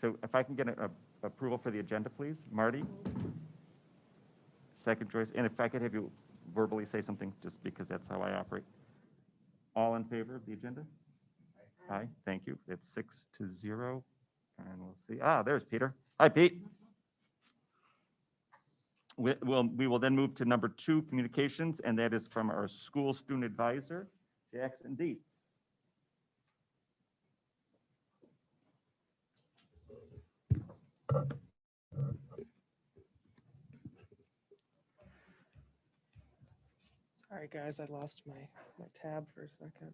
So if I can get a approval for the agenda, please. Marty? Second, Joyce. And if I could have you verbally say something, just because that's how I operate. All in favor of the agenda? Aye. Thank you. It's 6-0. And we'll see. There's Peter. Hi, Pete. We will then move to number 2, communications, and that is from our school student advisor, Jackson Dietz. Sorry, guys, I lost my tab for a second.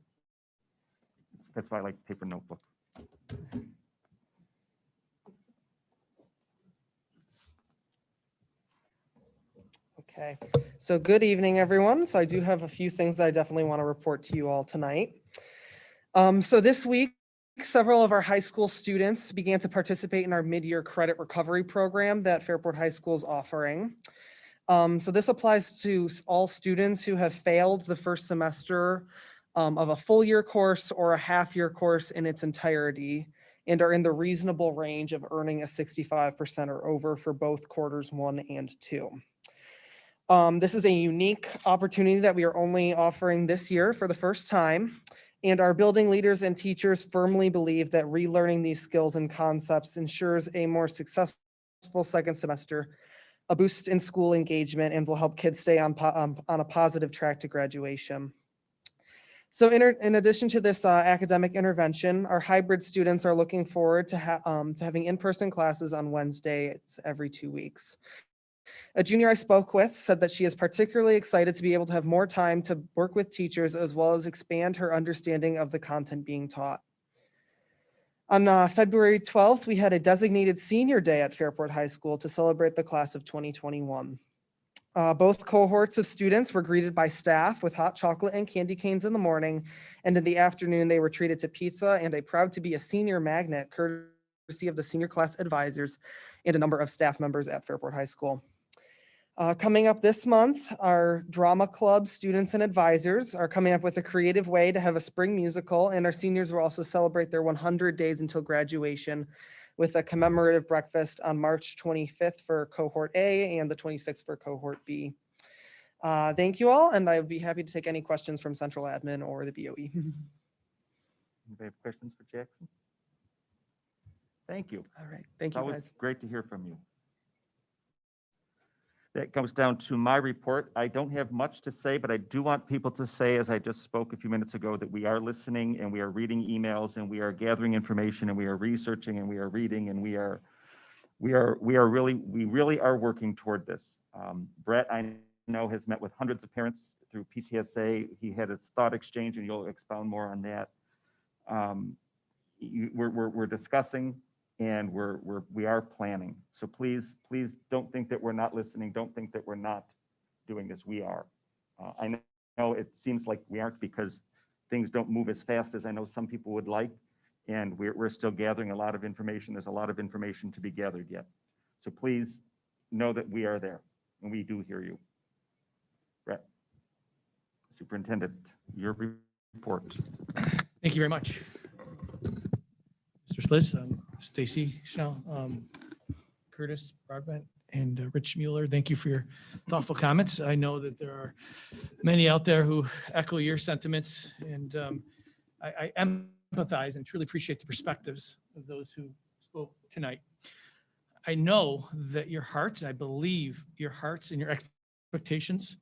That's why I like paper notebook. Okay, so good evening, everyone. So I do have a few things that I definitely want to report to you all tonight. So this week, several of our high school students began to participate in our mid-year credit recovery program that Fairport High School is offering. So this applies to all students who have failed the first semester of a full year course or a half year course in its entirety and are in the reasonable range of earning a 65% or over for both quarters 1 and 2. This is a unique opportunity that we are only offering this year for the first time. And our building leaders and teachers firmly believe that relearning these skills and concepts ensures a more successful second semester, a boost in school engagement, and will help kids stay on a positive track to graduation. So in addition to this academic intervention, our hybrid students are looking forward to having in-person classes on Wednesdays every 2 weeks. A junior I spoke with said that she is particularly excited to be able to have more time to work with teachers as well as expand her understanding of the content being taught. On February 12th, we had a designated senior day at Fairport High School to celebrate the class of 2021. Both cohorts of students were greeted by staff with hot chocolate and candy canes in the morning, and in the afternoon they were treated to pizza and a proud to be a senior magnet courtesy of the senior class advisors and a number of staff members at Fairport High School. Coming up this month, our drama club students and advisors are coming up with a creative way to have a spring musical, and our seniors will also celebrate their 100 days until graduation with a commemorative breakfast on March 25th for cohort A and the 26th for cohort B. Thank you all, and I would be happy to take any questions from Central Admin or the BOE. Anybody have questions for Jackson? Thank you. All right, thank you That was guys. great to hear from you. That comes down to my report. I don't have much to say, but I do want people to say, as I just spoke a few minutes ago, that we are listening and we are reading emails and we are gathering information and we are researching and we are reading and we really are working toward this. Brett, I know, has met with hundreds of parents through PTSA. He had his thought exchange, and you'll expound more on that. We're discussing. And we are planning. So please don't think that we're not listening. Don't think that we're not doing this. We are. I know it seems like we aren't because things don't move as fast as I know some people would like. And we're still gathering a lot of information. There's a lot of information to be gathered yet. So please know that we are there and we do hear you. Brett, Superintendent, your report. Thank you very much. Mr. Sliss, Stacy, Chanel, Curtis, Broadbent, and Rich Mueller, thank you for your thoughtful comments. I know that there are many out there who echo your sentiments, and I empathize and truly appreciate the perspectives of those who spoke tonight. I know that your hearts, I believe your hearts and your expectations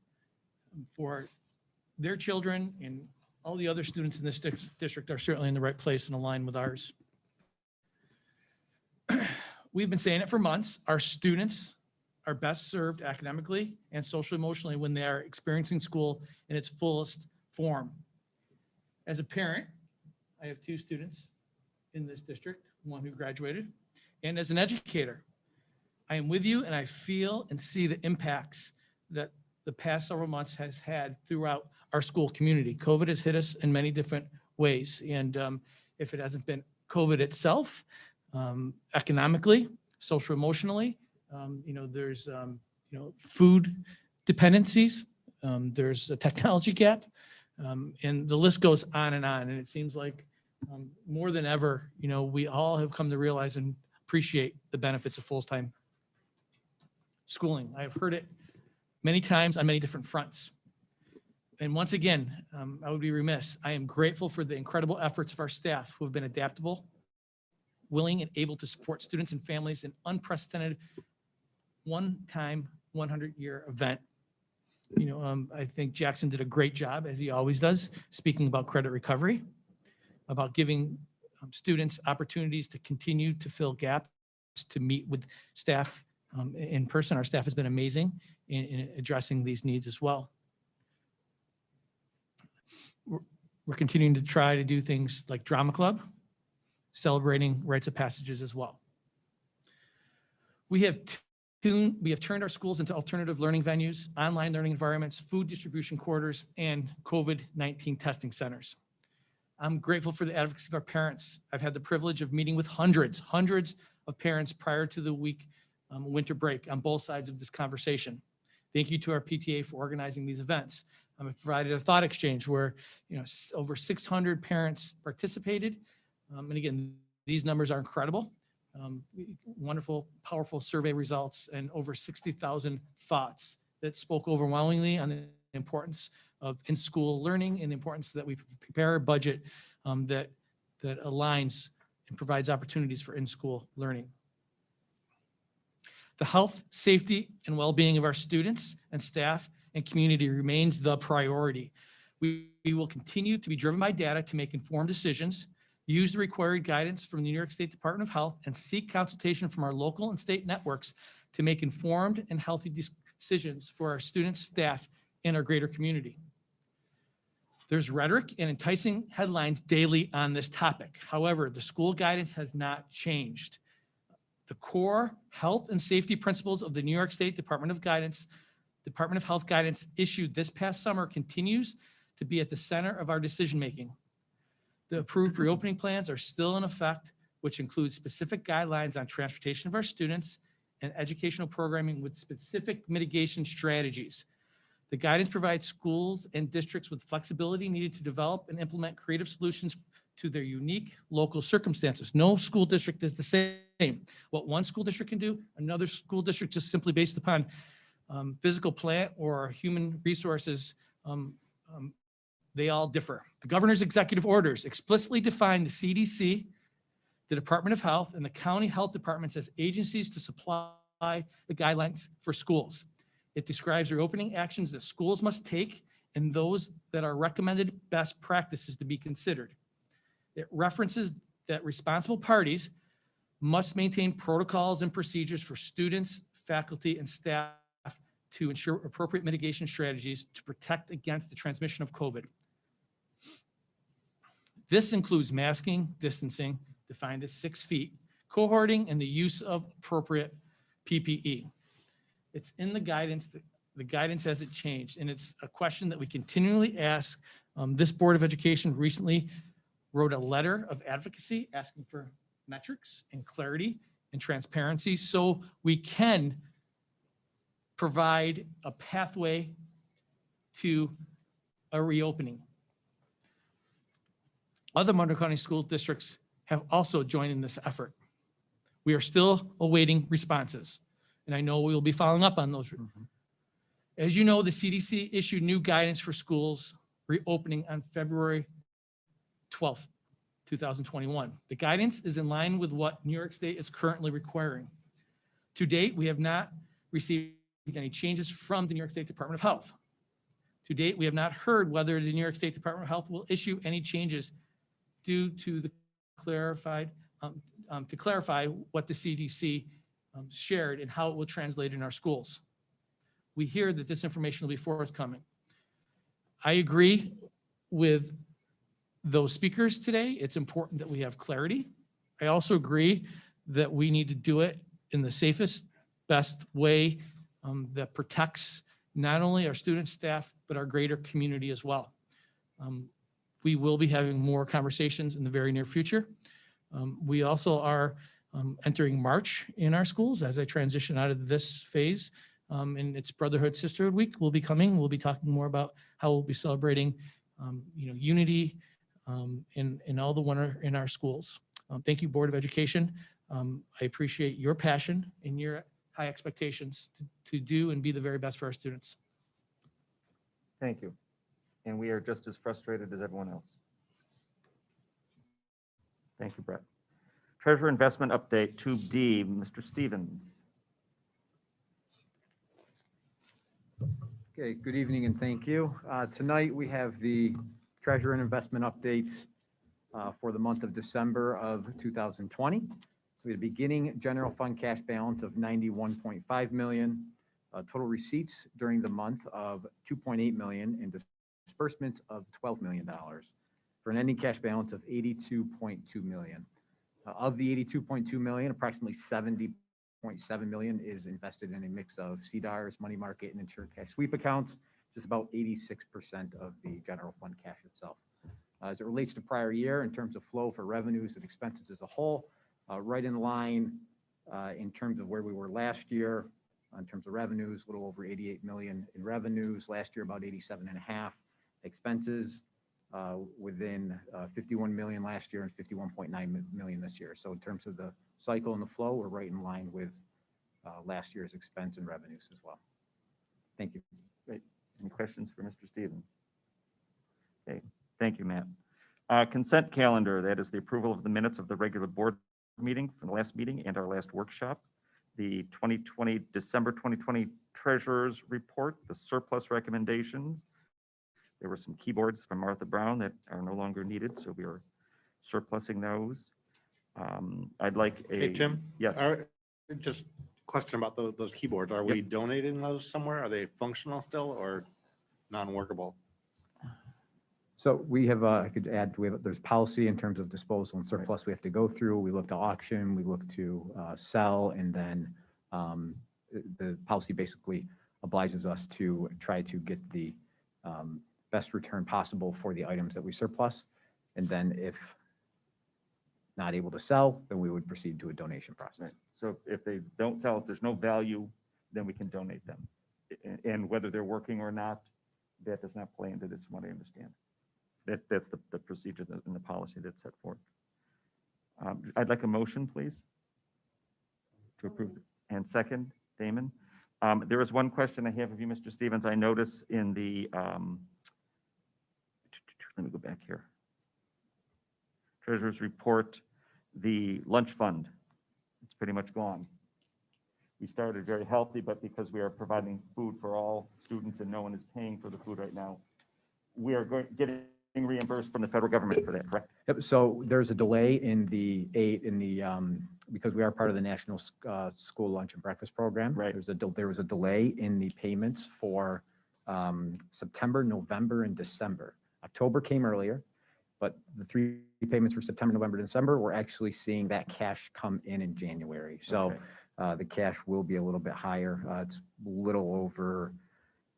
for their children and all the other students in this district are certainly in the right place and aligned with ours. We've been saying it for months. Our students are best served academically and socially emotionally when they are experiencing school in its fullest form. As a parent, I have 2 students in this district, one who graduated, and as an educator, I am with you and I feel and see the impacts that the past several months has had throughout our school community. COVID has hit us in many different ways, and if it hasn't been COVID itself, economically, social, emotionally, there's, food dependencies, there's a technology gap, and the list goes on. And it seems like more than ever, we all have come to realize, and appreciate the benefits of full-time schooling. I've heard it many times on many different fronts. And once again, I would be remiss. I am grateful for the incredible efforts of our staff who have been adaptable, willing and able to support students and families in unprecedented one-time 100-year event. I think Jackson did a great job, as he always does, speaking about credit recovery, about giving students opportunities to continue to fill gaps, to meet with staff in person. Our staff has been amazing in addressing these needs as well. We're continuing to try to do things like drama club, celebrating rites of passages as well. We have turned our schools into alternative learning venues, online learning environments, food distribution quarters, and COVID-19 testing centers. I'm grateful for the advocacy of our parents. I've had the privilege of meeting with hundreds of parents prior to the winter break on both sides of this conversation. Thank you to our PTA for organizing these events. I've provided a thought exchange where over 600 parents participated. And again, these numbers are incredible. Wonderful, powerful survey results and over 60,000 thoughts that spoke overwhelmingly on the importance of in-school learning and the importance that we prepare a budget that aligns and provides opportunities for in-school learning. The health, safety, and well-being of our students and staff and community remains the priority. We will continue to be driven by data to make informed decisions, use the required guidance from the New York State Department of Health, and seek consultation from our local and state networks to make informed and healthy decisions for our students, staff, and our greater community. There's rhetoric and enticing headlines daily on this topic. However, the school guidance has not changed. The core health and safety principles of the New York State Department of Health guidance issued this past summer continues to be at the center of our decision-making. The approved reopening plans are still in effect, which includes specific guidelines on transportation of our students and educational programming with specific mitigation strategies. The guidance provides schools and districts with flexibility needed to develop and implement creative solutions to their unique local circumstances. No school district is the same. What one school district can do, another school district, just simply based upon physical plant or human resources, they all differ. The governor's executive orders explicitly define the CDC, the Department of Health, and the county health departments as agencies to supply the guidelines for schools. It describes reopening actions that schools must take and those that are recommended best practices to be considered. It references that responsible parties must maintain protocols and procedures for students, faculty, and staff to ensure appropriate mitigation strategies to protect against the transmission of COVID. This includes masking, distancing, defined as 6 feet, cohorting, and the use of appropriate PPE. It's in the guidance, the guidance hasn't changed, and it's a question that we continually ask. This Board of Education recently wrote a letter of advocacy asking for metrics and clarity and transparency so we can provide a pathway to a reopening. Other Monroe County school districts have also joined in this effort. We are still awaiting responses, and I know we will be following up on those. As you know, the CDC issued new guidance for schools reopening on February 12th, 2021. The guidance is in line with what New York State is currently requiring. To date, we have not received any changes from the New York State Department of Health. To date, we have not heard whether the New York State Department of Health will issue any changes due to the to clarify what the CDC shared and how it will translate in our schools. We hear that this information will be forthcoming. I agree with those speakers today. It's important that we have clarity. I also agree that we need to do it in the safest, best way that protects not only our students, staff, but our greater community as well. We will be having more conversations in the very near future. We also are entering March in our schools as I transition out of this phase. And it's Brotherhood Sisterhood Week will be coming. We'll be talking more about how we'll be celebrating unity in all the winter in our schools. Thank you, Board of Education. I appreciate your passion and your high expectations to do and be the very best for our students. Thank you. And we are just as frustrated as everyone else. Thank you, Brett. Treasurer investment update, Tube D, Mr. Stevens. Okay, good evening and thank you. Tonight we have the treasurer and investment updates for the month of December of 2020. We had a beginning general fund cash balance of 91.5 million, total receipts during the month of 2.8 million, and disbursements of $12 million for an ending cash balance of 82.2 million. Of the 82.2 million, approximately 70.7 million is invested in a mix of CDARS, money market, and insured cash sweep accounts, just about 86% of the general fund cash itself. As it relates to prior year, in terms of flow for revenues and expenses as a whole, right in line in terms of where we were last year. In terms of revenues, a little over 88 million in revenues. Last year, about 87.5. Expenses within 51 million last year and 51.9 million this year. So in terms of the cycle and the flow, we're right in line with last year's expense and revenues as well. Thank you. Great. Any questions for Mr. Stevens? Okay, thank you, Matt. Consent calendar, that is the approval of the minutes of the regular board meeting from the last meeting and our last workshop. The December 2020 treasurer's report, the surplus recommendations. There were some keyboards from Martha Brown that are no longer needed, so we are surplusing those. I'd like a. Hey, Jim? Yes. Just question about those keyboards. Are we donating those somewhere? Are they functional still or non-workable? So we have, I could add, there's policy in terms of disposal and surplus we have to go through. We look to auction, we look to sell, and then the policy basically obliges us to try to get the best return possible for the items that we surplus. And then if not able to sell, then we would proceed to a donation process. Right. So if they don't sell, if there's no value, then we can donate them. And whether they're working or not, that does not play into this, from what I understand. That's the procedure and the policy that's set forth. I'd like a motion, please, to approve. And second, Damon. There is one question I have of you, Mr. Stevens. I notice in the, let me go back here. Treasurer's report, the lunch fund, it's pretty much gone. We started very healthy, but because we are providing food for all students and no one is paying for the food right now, we are getting reimbursed from the federal government for that, correct? Yep. So there's a delay in the because we are part of the National School Lunch and Breakfast Program. Right. There was a delay in the payments for September, November, and December. October came earlier, but the 3 payments for September, November, December, we're actually seeing that cash come in January. So Okay. the cash will be a little bit higher. It's a little over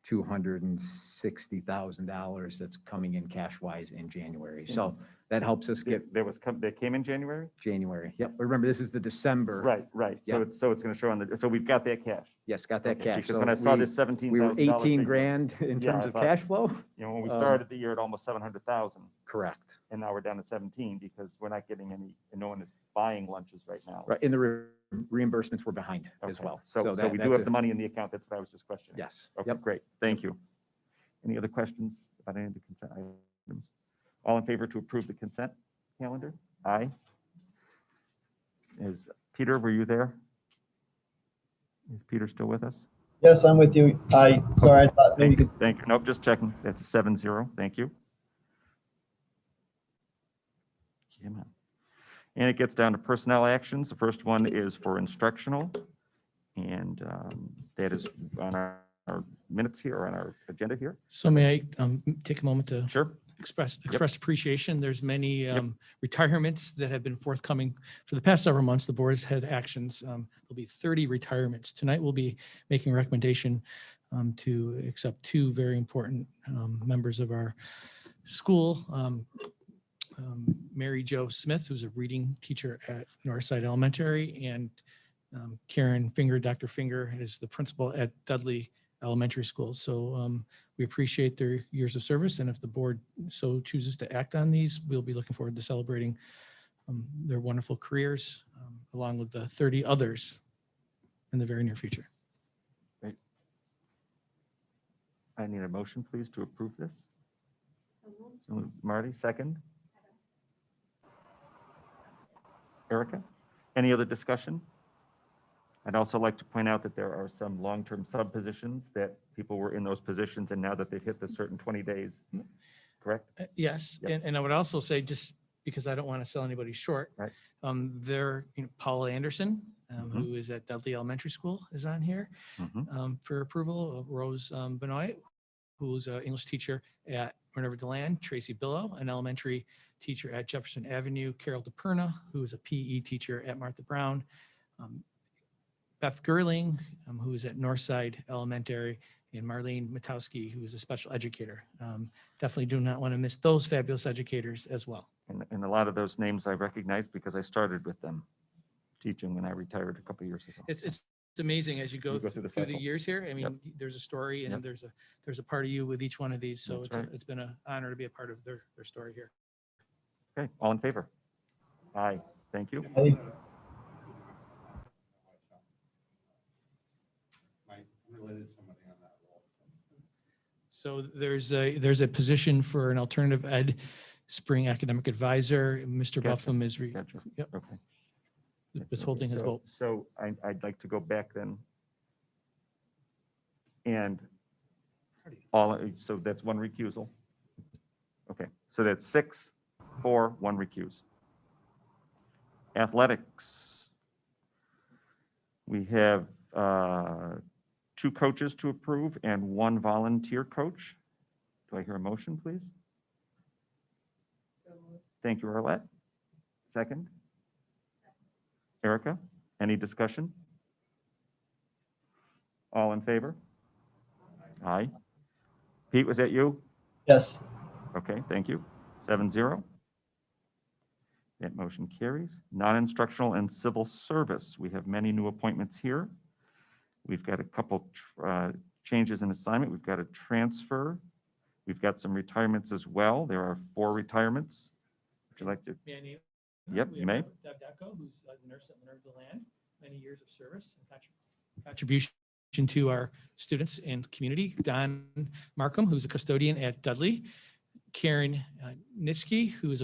$260,000 that's coming in cash-wise in January. So that helps us get That came in January? January. Yep. Remember, this is the December. Right. Yeah. So it's going to show on the, so we've got that cash. Yes, got that Okay, cash. Because So when I saw this $17,000. we were 18 figure, grand in Yeah, terms I of thought- cash flow. You know, when we started the year at almost 700,000, Correct. and now we're down to 17 because we're not getting any, and no one is buying lunches right now. Right. And the reimbursements were behind as Okay. well. So we do that's have the money in the account. That's what I was just questioning. Yes. Okay, Yep. great. Thank you. Any other questions about any of the consent items? All in favor to approve the consent calendar? Aye. Peter, were you there? Is Peter still with us? Yes, I'm with you. Sorry, I thought maybe you could. Thank you. Nope, just checking. That's a 7-0. Thank you. Come on. And it gets down to personnel actions. The first one is for instructional. And that is on our minutes here, or on our agenda here. So may I take a moment to Sure. express appreciation. There's many retirements that have been forthcoming for the past several months. The board has had actions. There'll be 30 retirements. Tonight we'll be making a recommendation to accept 2 very important members of our school. Mary Jo Smith, who's a reading teacher at Northside Elementary, and Karen Finger, Dr. Finger, is the principal at Dudley Elementary School. So we appreciate their years of service, and if the board so chooses to act on these, we'll be looking forward to celebrating their wonderful careers, along with the 30 others in the very near future. I need a motion, please, to approve this. Marty, second. Erica, any other discussion? I'd also like to point out that there are some long-term sub-positions that people were in those positions, and now that they've hit the certain 20 days, correct? Yes, Yep. and I would also say, just because I don't want to sell anybody short, Right. there, Paula Anderson, Mhm. who is at Dudley Elementary School, is on here Mhm. for approval. Rose Benoit, who's an English teacher at Minerva DeLand. Tracy Billow, an elementary teacher at Jefferson Avenue. Carol DePerna, who is a PE teacher at Martha Brown. Beth Gerling, who is at Northside Elementary, and Marlene Matowski, who is a special educator. Definitely do not want to miss those fabulous educators as well. And a lot of those names I recognize because I started with them teaching when I retired a couple of years ago. It's amazing as you go You go through the through the cycle. years here. I mean, Yep. there's a story and Yep. there's a part of you with each one of these. So That's right. it's been an honor to be a part of their story here. Okay, all in favor? Aye, thank you. Hey, Might related to somebody on that role. So there's a position for an alternative ed spring academic advisor. Mr. Gotcha. Buffum is, Gotcha. Yep. Okay. is holding his So- vote. So I'd like to go back then. And so that's one recusal. Okay, so that's 6, 4, 1 recuse. Athletics. We have 2 coaches to approve and 1 volunteer coach. Do I hear a motion, please? Thank you, Arlette. Second? Erica, any discussion? All in favor? Aye. Pete, was that you? yes, Okay, thank you. 7-0. That motion carries. Non-instructional and civil service. We have many new appointments here. We've got a couple changes in assignment. We've got a transfer. We've got some retirements as well. There are 4 retirements. Would you like to? May I name? Yep, We you have may. Deb Deco, who's a nurse at Minerva DeLand, many years of service and contribution to our students and community. Don Markham, who's a custodian at Dudley. Karen Nitsky, who is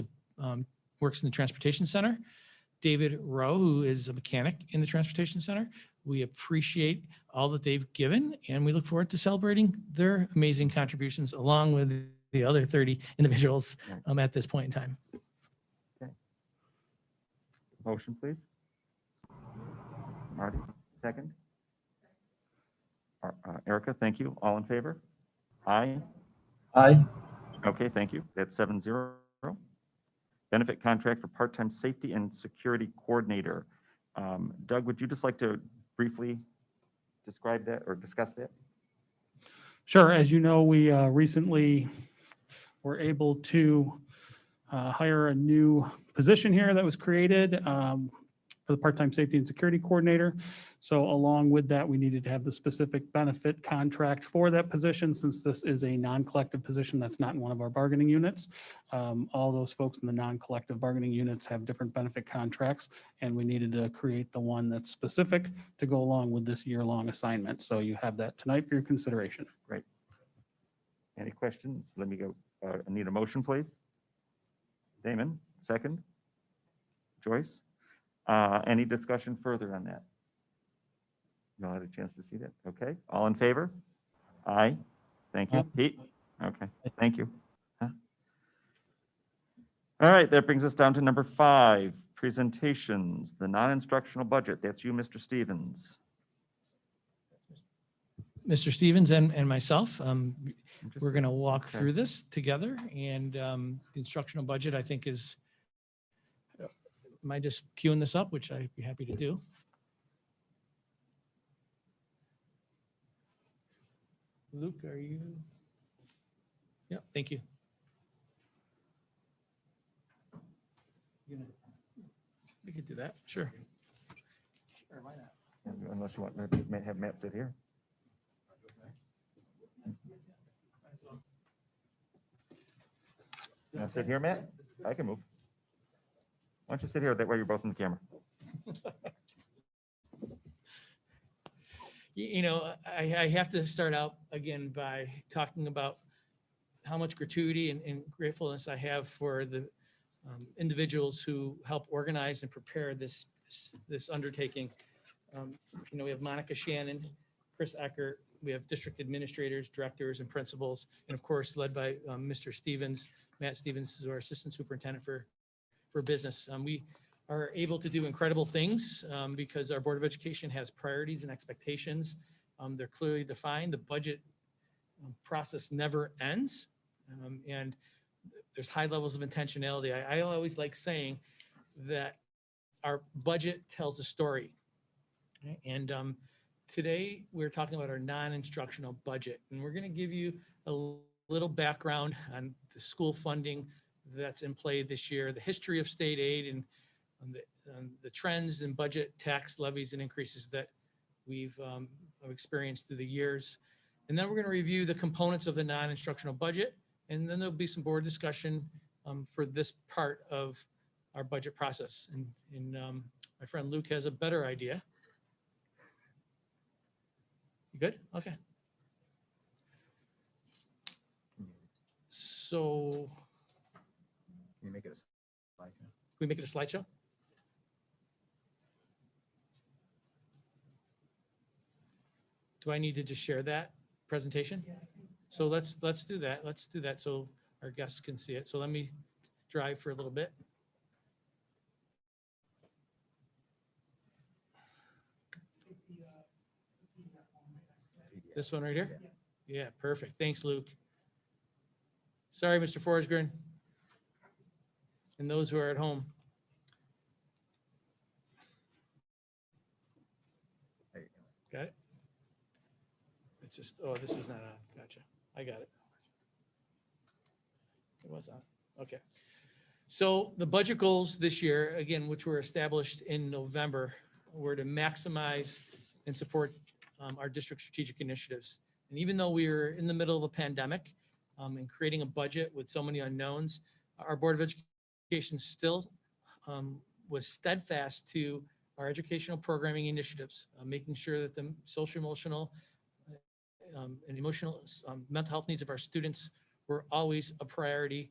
works in the transportation center. David Rowe, who is a mechanic in the transportation center. We appreciate all that they've given, and we look forward to celebrating their amazing contributions along with the other 30 individuals at this point in time. Motion, please. Marty, second. Erica, thank you. All in favor? Aye. aye, Okay, thank you. That's 7-0. Benefit contract for part-time safety and security coordinator. Doug, would you just like to briefly describe that or discuss that? Sure. As you know, we recently were able to hire a new position here that was created for the part-time safety and security coordinator. So along with that, we needed to have the specific benefit contract for that position, since this is a non-collective position that's not in one of our bargaining units. All those folks in the non-collective bargaining units have different benefit contracts, and we needed to create the one that's specific to go along with this year-long assignment. So you have that tonight for your consideration. Any questions? Let me go. I need a motion, please. Damon, second. Joyce, any discussion further on that? You all had a chance to see that? Okay, all in favor? Aye. Thank you. Aye. Pete? Okay, thank you. Huh? All right, that brings us down to number 5, presentations, the non-instructional budget. That's you, Mr. Stevens. Mr. Stevens and myself, I'm just we're going to walk okay. through this together, and the instructional budget, I think, is, am I just queuing this up, which I'd be happy to do? Luke, are you? Yep, thank you. We could do that, sure. Sure, why not? Unless you want, may have Matt sit here. You want to sit here, Matt? I can move. Why don't you sit here? That way you're both in the camera. You know, I have to start out again by talking about how much gratuity and gratefulness I have for the individuals who help organize and prepare this undertaking. You know, we have Monica Shannon, Chris Eckert, we have district administrators, directors, and principals, and of course, led by Mr. Stevens, Matt Stevens, is our assistant superintendent for business. We are able to do incredible things because our Board of Education has priorities and expectations. They're clearly defined. The budget process never ends. And there's high levels of intentionality. I always like saying that our budget tells a story. And today we're talking about our non-instructional budget. And we're going to give you a little background on the school funding that's in play this year, the history of state aid, and the trends in budget, tax levies, and increases that we've experienced through the years. And then we're going to review the components of the non-instructional budget. And then there'll be some board discussion for this part of our budget process. And my friend Luke has a better idea. You good? Okay. So Can you make it a slide? can we make it a slideshow? Do I need to just share that presentation? So let's do that. Let's do that so our guests can see it. So let me drive for a little bit. This one right here? Yeah, perfect. Thanks, Luke. Sorry, Mr. Forsgren. And those who are at home. There you go. Got it? It's just, oh, this is not on. Gotcha. I got it. It was on. Okay. So the budget goals this year, again, which were established in November, were to maximize and support our district strategic initiatives. And even though we were in the middle of a pandemic and creating a budget with so many unknowns, our Board of Education still was steadfast to our educational programming initiatives, making sure that the social, emotional, and emotional mental health needs of our students were always a priority.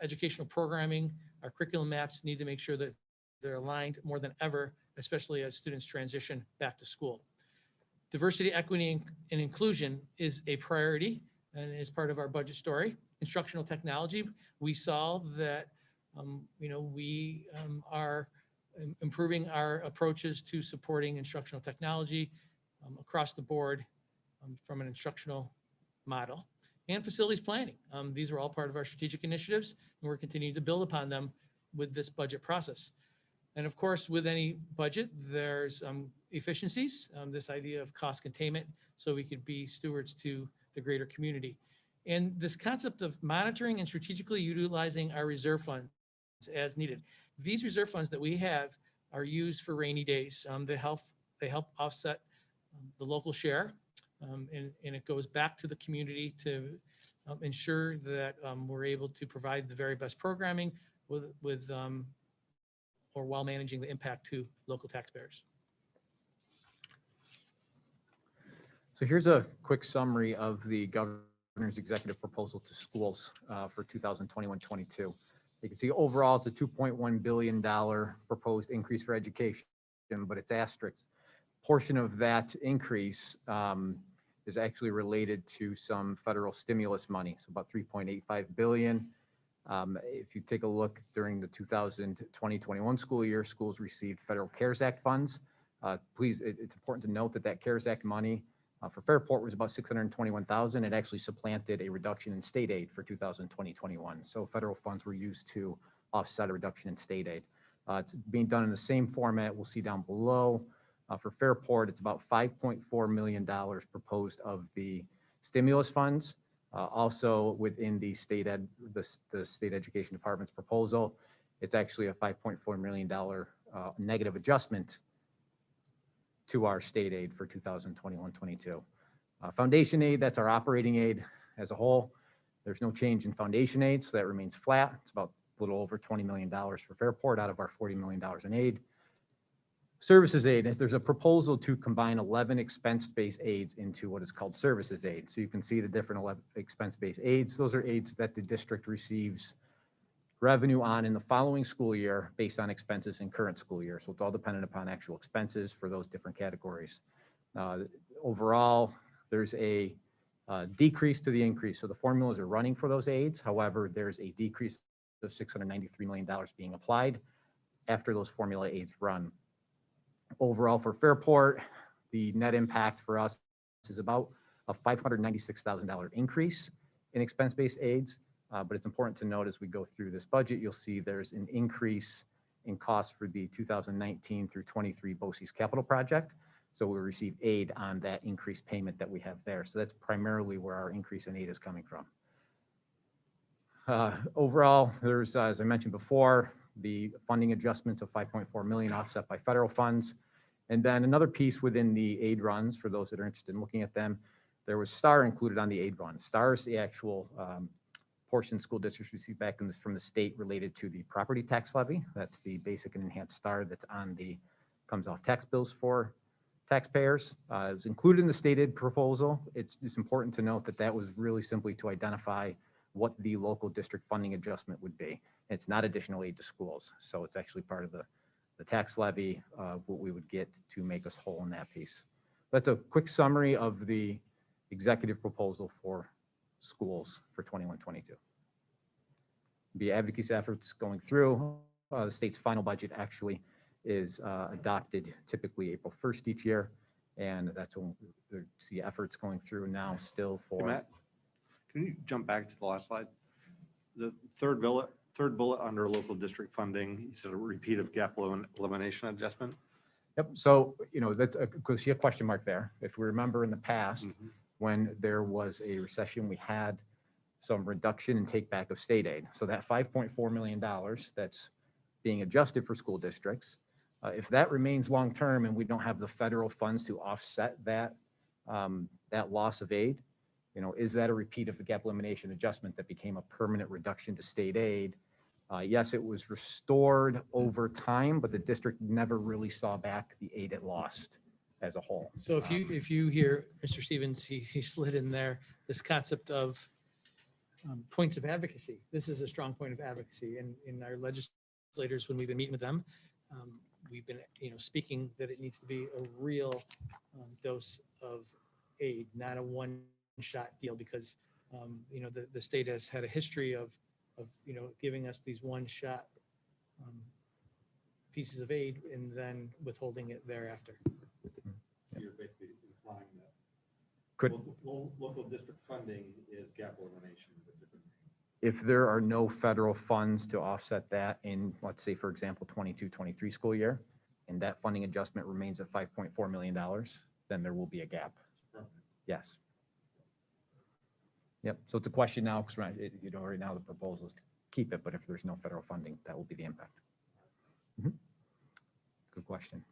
Educational programming, our curriculum maps need to make sure that they're aligned more than ever, especially as students transition back to school. Diversity, equity, and inclusion is a priority and is part of our budget story. Instructional technology, we saw that we are improving our approaches to supporting instructional technology across the board from an instructional model. And facilities planning. These are all part of our strategic initiatives, and we're continuing to build upon them with this budget process. And of course, with any budget, there's efficiencies, this idea of cost containment, so we could be stewards to the greater community. And this concept of monitoring and strategically utilizing our reserve funds as needed. These reserve funds that we have are used for rainy days. They help offset the local share. And it goes back to the community to ensure that we're able to provide the very best programming or while managing the impact to local taxpayers. So here's a quick summary of the governor's executive proposal to schools for 2021-22. You can see overall it's a $2.1 billion proposed increase for education, but it's asterisk. Portion of that increase is actually related to some federal stimulus money, so about $3.85 billion. If you take a look during the 2020-21 school year, schools received federal CARES Act funds. Please, it's important to note that that CARES Act money for Fairport was about $621,000. It actually supplanted a reduction in state aid for 2020-21. So federal funds were used to offset a reduction in state aid. It's being done in the same format we'll see down below. For Fairport, it's about $5.4 million proposed of the stimulus funds. Also within the state education department's proposal, it's actually a $5.4 million negative adjustment to our state aid for 2021-22. Foundation aid, that's our operating aid as a whole. There's no change in foundation aid, so that remains flat. It's about little over $20 million for Fairport out of our $40 million in aid. Services aid, there's a proposal to combine 11 expense-based aids into what is called services aid. So you can see the different 11 expense-based aids. Those are aids that the district receives revenue on in the following school year based on expenses in current school year. So it's all dependent upon actual expenses for those different categories. Overall, there's a decrease to the increase. So the formulas are running for those aids. However, there's a decrease of $693 million being applied after those formula aids run. Overall for Fairport, the net impact for us is about a $596,000 increase in expense-based aids. But it's important to note as we go through this budget, you'll see there's an increase in costs for the 2019 through 23 BOCES capital project. So we receive aid on that increased payment that we have there. So that's primarily where our increase in aid is coming from. Overall, there's, as I mentioned before, the funding adjustments of $5.4 million offset by federal funds. And then another piece within the aid runs, for those that are interested in looking at them, there was STAR included on the aid run. STAR is the actual portion school districts receive back from the state related to the property tax levy. That's the basic and enhanced STAR that's on the, comes off tax bills for taxpayers. It was included in the state aid proposal. It's just important to note that that was really simply to identify what the local district funding adjustment would be. It's not additional aid to schools. So it's actually part of the tax levy of what we would get to make us whole in that piece. That's a quick summary of the executive proposal for schools for 21-22. The advocacy efforts going through, the state's final budget actually is adopted typically April 1st each year. And that's when we see efforts going through now still Hey, for. Matt, can you jump back to the last slide? The third bullet under local district funding, you said a repeat of gap elimination adjustment. Yep. So, you know, that's because you have a question mark there. If we remember in the past, when there was a recession, we had some reduction and take back of state aid. So that $5.4 million that's being adjusted for school districts, if that remains long-term and we don't have the federal funds to offset that, that loss of aid, you know, is that a repeat of the gap elimination adjustment that became a permanent reduction to state aid? Yes, it was restored over time, but the district never really saw back the aid it lost as a whole. So if you hear Mr. Stevens, he slid in there this concept of points of advocacy. This is a strong point of advocacy, and in our legislators, when we've been meeting with them, we've been, you know, speaking that it needs to be a real dose of aid, not a one-shot deal, because you know, the state has had a history of you know, giving us these one-shot pieces of aid and then withholding it thereafter. You're basically implying that Could, local district funding is gap elimination. if there are no federal funds to offset that in, let's say, for example, 22-23 school year, and that funding adjustment remains at $5.4 million, then there will be a gap. Yes. Yep. So it's a question now, because you know, right now the proposal is to keep it, but if there's no federal funding, that will be the impact. Good question.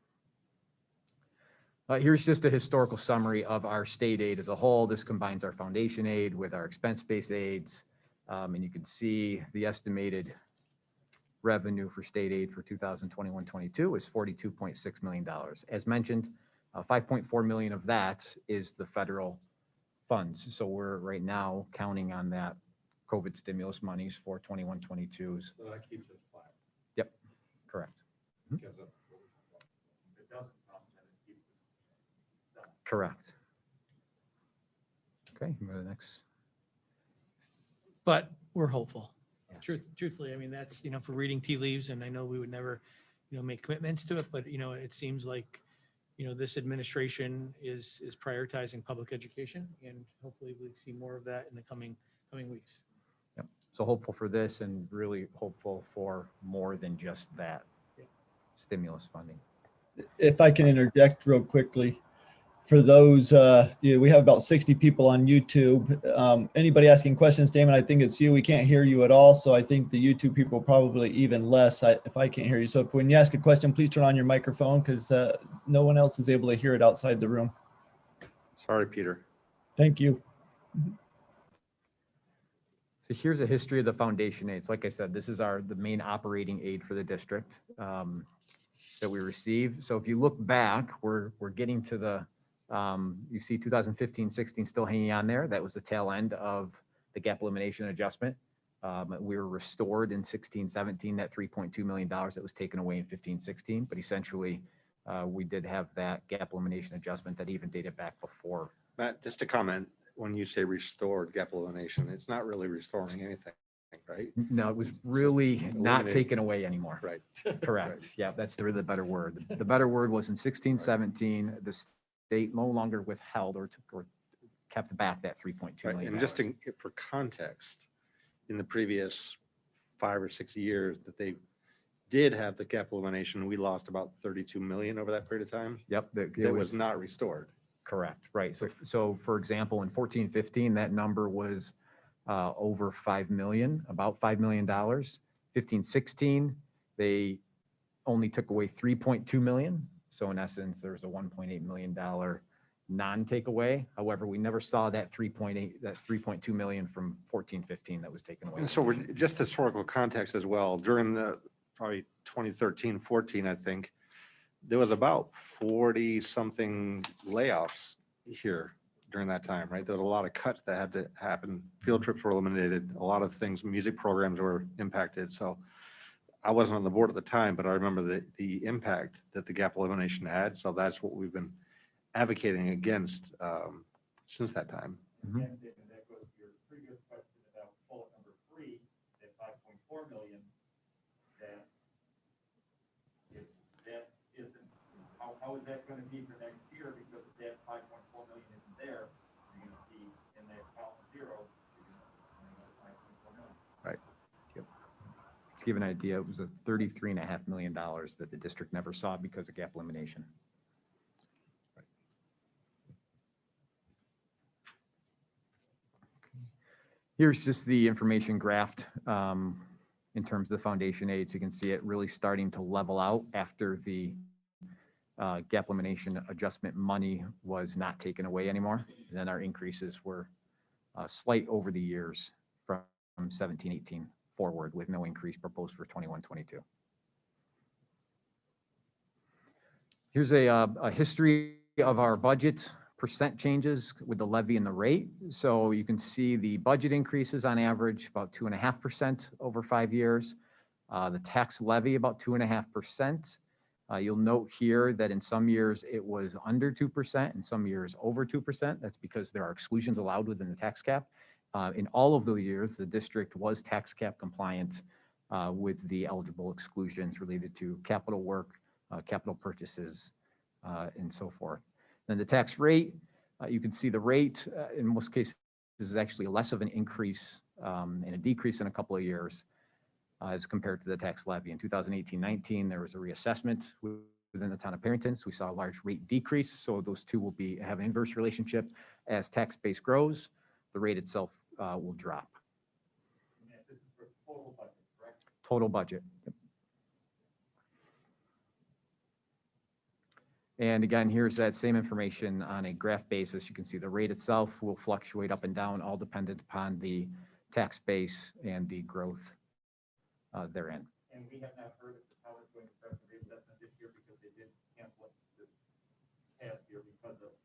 Here's just a historical summary of our state aid as a whole. This combines our foundation aid with our expense-based aids. And you can see the estimated revenue for state aid for 2021-22 is $42.6 million. As mentioned, 5.4 million of that is the federal funds. So we're right now counting on that COVID stimulus monies for 21-22s. So that keeps us flat. Yep, correct. Because of what we talked about. If it doesn't come, then it keeps us flat. Correct. Okay, go to the next. But we're hopeful. Yes. Truthfully, I mean, that's, you know, for reading tea leaves, and I know we would never, you know, make commitments to it, but, you know, it seems like, you know, this administration is prioritizing public education, and hopefully we see more of that in the coming weeks. Yep. So hopeful for this, and really hopeful for more than just that stimulus funding. If I can interject real quickly, for those, we have about 60 people on YouTube. Anybody asking questions, Damon, I think it's you. We can't hear you at all. So I think the YouTube people probably even less if I can't hear you. So if, when you ask a question, please turn on your microphone, because no one else is able to hear it outside the room. Sorry, Peter. Thank you. So here's a history of the foundation aids. Like I said, this is the main operating aid for the district that we receive. So if you look back, we're getting to the, you see 2015, 16 still hanging on there. That was the tail end of the gap elimination adjustment. We were restored in 16, 17, that $3.2 million that was taken away in 15, 16. But essentially, we did have that gap elimination adjustment that even dated back before. Matt, just a comment, when you say restored gap elimination, it's not really restoring anything, right? No, it was really not Eliminate. taken away anymore. Right. Correct. Yeah, that's the better word. The better word was in 16, 17, the state no longer withheld or kept back that $3.2 Right. million. And just for context, in the previous 5 or 6 years that they did have the gap elimination, we lost about 32 million over that period of time. Yep. It was not restored. Correct, right. So for example, in 14, 15, that number was over 5 million, about $5 million. 15, 16, they only took away 3.2 million. So in essence, there's a $1.8 million non-takeaway. However, we never saw that 3.2 million from 14, 15 that was taken away. And so we're just historical context as well. During the probably 2013, 14, I think, there was about 40 something layoffs here during that time, right? There was a lot of cuts that had to happen. Field trips were eliminated. A lot of things, music programs were impacted. So I wasn't on the board at the time, but I remember the impact that the gap elimination had. So that's what we've been advocating against since that time. Mhm. And that goes to your previous question about bullet number 3, that 5.4 million, that if that isn't, how is that going to be for next year? Because if that 5.4 million isn't there, you're going to see in that column 0, you're going to see 5.4 million. Right. Yep. To give an idea, it was a $33.5 million that the district never saw because of gap elimination. Here's just the information graphed in terms of the foundation aids. You can see it really starting to level out after the gap elimination adjustment money was not taken away anymore. And then our increases were slight over the years from 17, 18 forward, with no increase proposed for 21, 22. Here's a history of our budget percent changes with the levy and the rate. So you can see the budget increases on average about 2.5% over 5 years. The tax levy about 2.5%. You'll note here that in some years it was under 2%, in some years over 2%. That's because there are exclusions allowed within the tax cap. In all of the years, the district was tax cap compliant with the eligible exclusions related to capital work, capital purchases, and so forth. Then the tax rate, you can see the rate in most cases is actually less of an increase and a decrease in a couple of years as compared to the tax levy. In 2018-19, there was a reassessment within the town of Perrington, so we saw a large rate decrease. So those two will have an inverse relationship. As tax base grows, the rate itself will drop. And this is for total budget, correct? Total budget. And again, here's that same information on a graph basis. You can see the rate itself will fluctuate up and down, all dependent upon the tax base and the growth therein. And we have not heard of how it's going to start the reassessment this year because they did cancel it this past year because of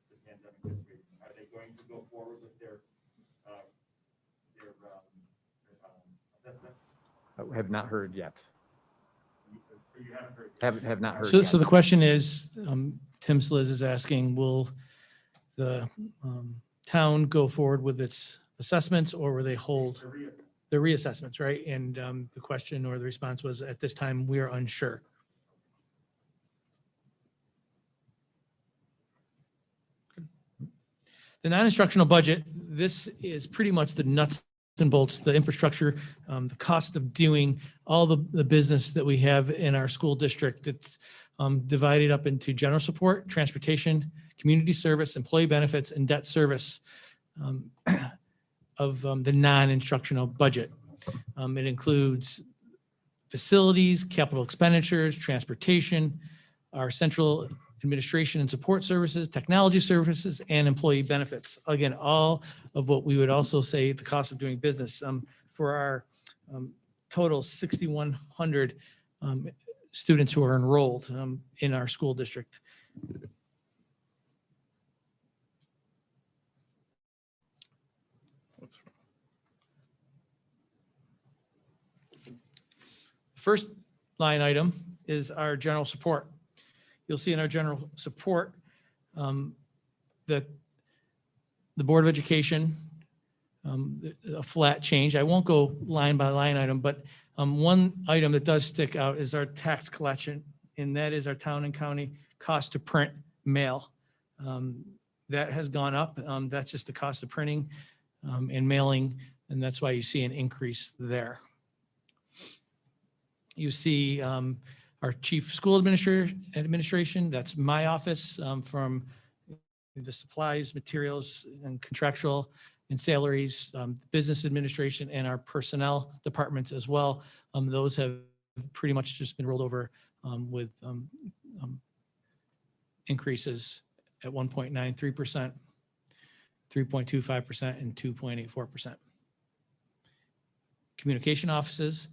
the pandemic situation. Are they going to go forward with their assessments? Have not heard yet. You haven't heard yet? Have not heard So, yet. so the question is, Tim Sliz is asking, will the town go forward with its assessments, or will they hold the reassessments, right? And the question or the response was, at this time, we are unsure. The non-instructional budget, this is pretty much the nuts and bolts, the infrastructure, the cost of doing all the business that we have in our school district. It's divided up into general support, transportation, community service, employee benefits, and debt service of the non-instructional budget. It includes facilities, capital expenditures, transportation, our central administration and support services, technology services, and employee benefits. Again, all of what we would also say the cost of doing business. For our total 6,100 students who are enrolled in our school district. First line item is our general support. You'll see in our general support that the Board of Education, a flat change. I won't go line by line item, but one item that does stick out is our tax collection, and that is our town and county cost to print mail. That has gone up. That's just the cost of printing and mailing, and that's why you see an increase there. You see our chief school administration, that's my office, from the supplies, materials, and contractual and salaries, business administration, and our personnel departments as well. Those have pretty much just been rolled over with increases at 1.93%, 3.25%, and 2.84%. Communication offices,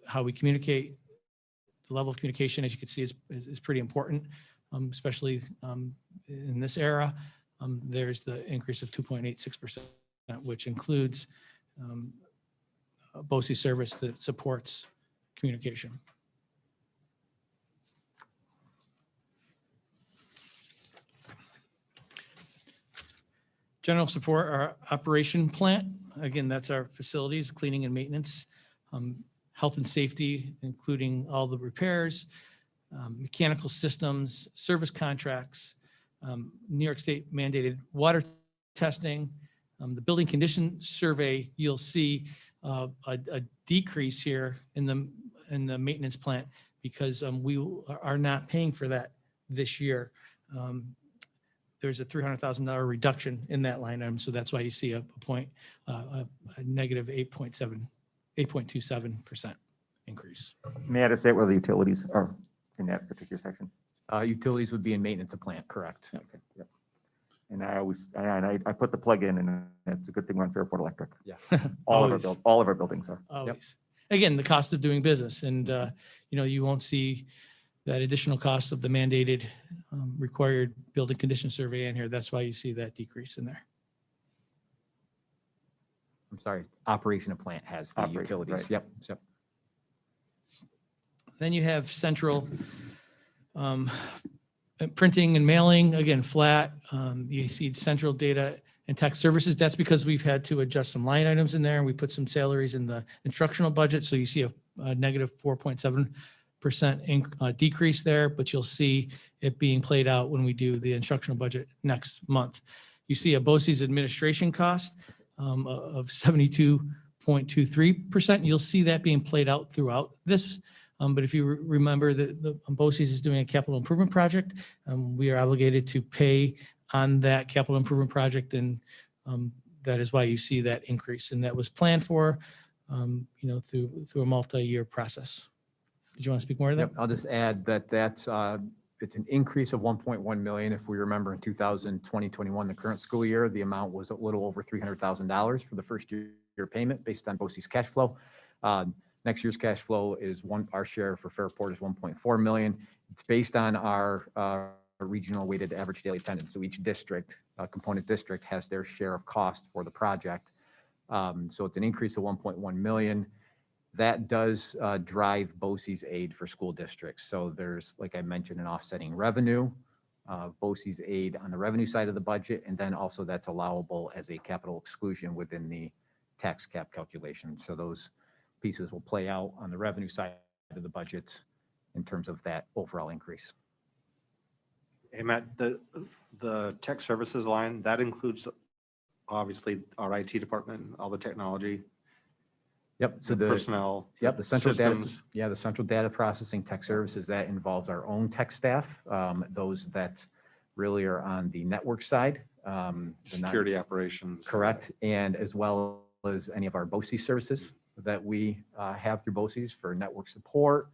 how we communicate, the level of communication, as you can see, is pretty important, especially in this era. There's the increase of 2.86%, which includes a BOCES service that supports communication. General support, our operation plant. Again, that's our facilities, cleaning and maintenance, health and safety, including all the repairs, mechanical systems, service contracts, New York State mandated water testing, the building condition survey. You'll see a decrease here in the maintenance plant because we are not paying for that this year. There's a $300,000 reduction in that line item, so that's why you see a negative 8.27% increase. May I just say where the utilities are in that particular section? Utilities would be in maintenance of plant, correct? Okay, yep. And I put the plug in, and it's a good thing we're on Fairport Electric. Yeah. All Always. of our buildings are. Always. Again, the cost of doing business, and you won't see that additional cost of the mandated required building condition survey in here. That's why you see that decrease in there. I'm sorry, operation of plant has the Operation, utilities. right. Yep. Then you have central printing and mailing, again, flat. You see central data and tech services. That's because we've had to adjust some line items in there, and we put some salaries in the instructional budget. So you see a negative 4.7% decrease there, but you'll see it being played out when we do the instructional budget next month. You see a BOCES administration cost of 72.23%. You'll see that being played out throughout this. But if you remember that the BOCES is doing a capital improvement project, we are obligated to pay on that capital improvement project, and that is why you see that increase. And that was planned for, through a multi-year process. Did you want to speak more to that? Yep, I'll just add that it's an increase of 1.1 million. If we remember in 2020-21, the current school year, the amount was a little over $300,000 for the first year payment based on BOCES cash flow. Next year's cash flow is our share for Fairport is 1.4 million. It's based on our regional weighted average daily attendance. So each district, component district, has their share of cost for the project. So it's an increase of 1.1 million. That does drive BOCES aid for school districts. So there's, like I mentioned, an offsetting revenue, BOCES aid on the revenue side of the budget, and then also that's allowable as a capital exclusion within the tax cap calculation. So those pieces will play out on the revenue side of the budget in terms of that overall increase. Hey, Matt, the tech services line, that includes obviously our IT department, all the technology. Yep. So the personnel. Yep. The central systems. data. The central data processing tech services, that involves our own tech staff, those that really are on the network side. Security operations. Correct. And as well as any of our BOCES services that we have through BOCES for network support,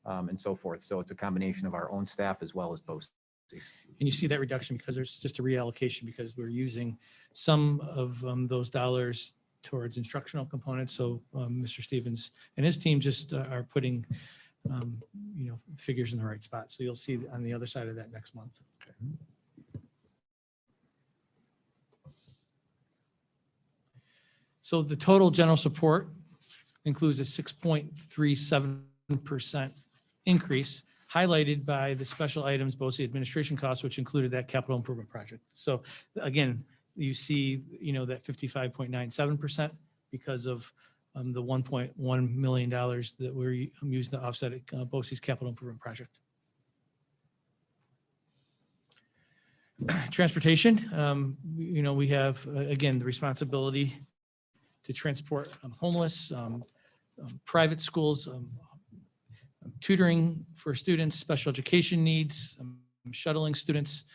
and so forth. So it's a combination of our own staff as well as BOCES. And you see that reduction because there's just a reallocation because we're using some of those dollars towards instructional components. So Mr. Stevens and his team just are putting, figures in the right spot. So you'll see on the other side of that next month. So the total general support includes a 6.37% increase, highlighted by the special items, BOCES administration costs, which included that capital improvement project. So again, you see, that 55.97% because of the $1.1 million that we're using to offset BOCES capital improvement project. Transportation, we have, again, the responsibility to transport homeless, private schools, tutoring for students, special education needs, shuttling students.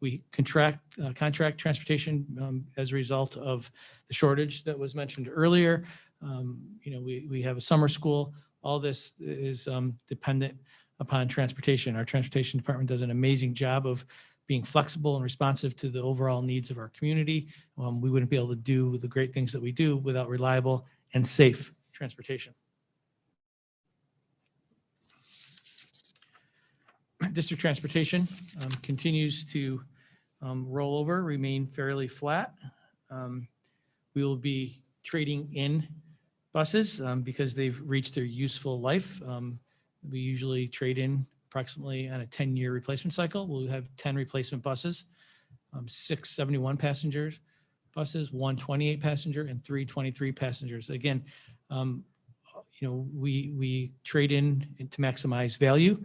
We contract transportation as a result of the shortage that was mentioned earlier. We have a summer school. All this is dependent upon transportation. Our transportation department does an amazing job of being flexible and responsive to the overall needs of our community. We wouldn't be able to do the great things that we do without reliable and safe transportation. District transportation continues to roll over, remain fairly flat. We will be trading in buses because they've reached their useful life. We usually trade in approximately on a 10-year replacement cycle. We'll have 10 replacement buses, 6 71 passengers buses, 1 28 passenger, and 3 23 passengers. Again, we trade in to maximize value.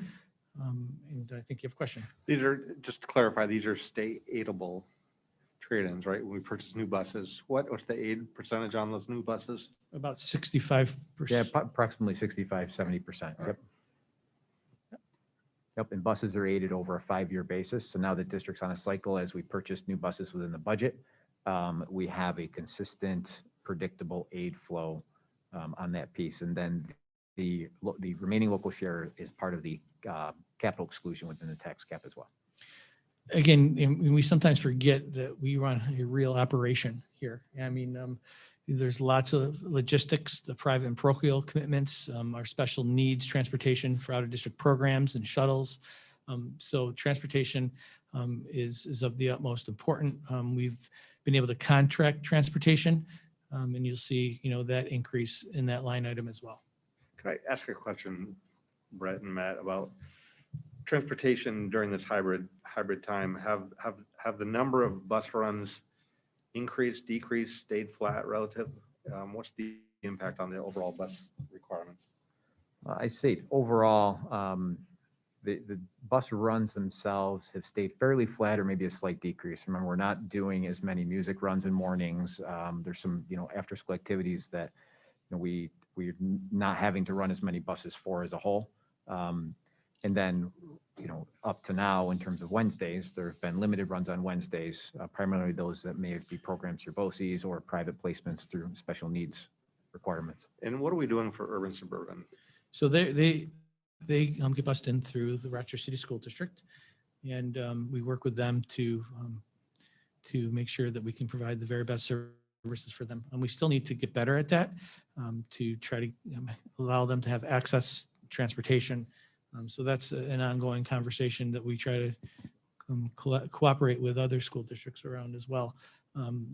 And I think you have a question. These are, just to clarify, these are state aidable trade-ins, right? When we purchase new buses, what's the aid percentage on those new buses? About 65%. Yeah, approximately 65, 70%. Yep. Yep, and buses are aided over a 5-year basis. So now the district's on a cycle as we purchase new buses within the budget. We have a consistent, predictable aid flow on that piece. And then the remaining local share is part of the capital exclusion within the tax cap as well. Again, and we sometimes forget that we run a real operation here. I mean, there's lots of logistics, the private and parochial commitments, our special needs transportation for out of district programs and shuttles. So transportation is of the utmost important. We've been able to contract transportation, and you'll see, that increase in that line item as well. Could I ask a question, Brett and Matt, about transportation during this hybrid time? Have the number of bus runs increased, decreased, stayed flat relative? What's the impact on the overall bus requirements? I say overall, the bus runs themselves have stayed fairly flat or maybe a slight decrease. Remember, we're not doing as many music runs in mornings. There's some, after school activities that we're not having to run as many buses for as a whole. And then, up to now in terms of Wednesdays, there have been limited runs on Wednesdays, primarily those that may be programs through BOCES or private placements through special needs requirements. And what are we doing for urban suburban? So they get bused in through the Rochester City School District, and we work with them to make sure that we can provide the very best services for them. And we still need to get better at that to try to allow them to have access transportation. So that's an ongoing conversation that we try to cooperate with other school districts around as well.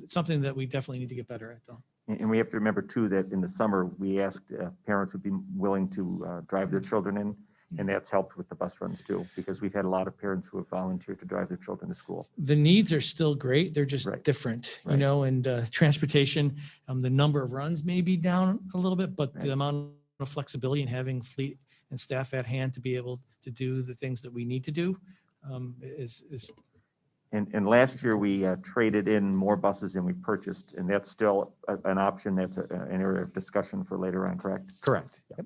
It's something that we definitely need to get better at, though. And we have to remember too, that in the summer, we asked parents would be willing to drive their children in, and that's helped with the bus runs too, because we've had a lot of parents who have volunteered to drive their children to school. The needs are still great. They're just Right. different, Right. and transportation, the number of runs may be down a little bit, but Right. the amount of flexibility and having fleet and staff at hand to be able to do the things that we need to do is. And last year, we traded in more buses than we purchased, and that's still an option. That's an area of discussion for later on, correct? Correct. Yep.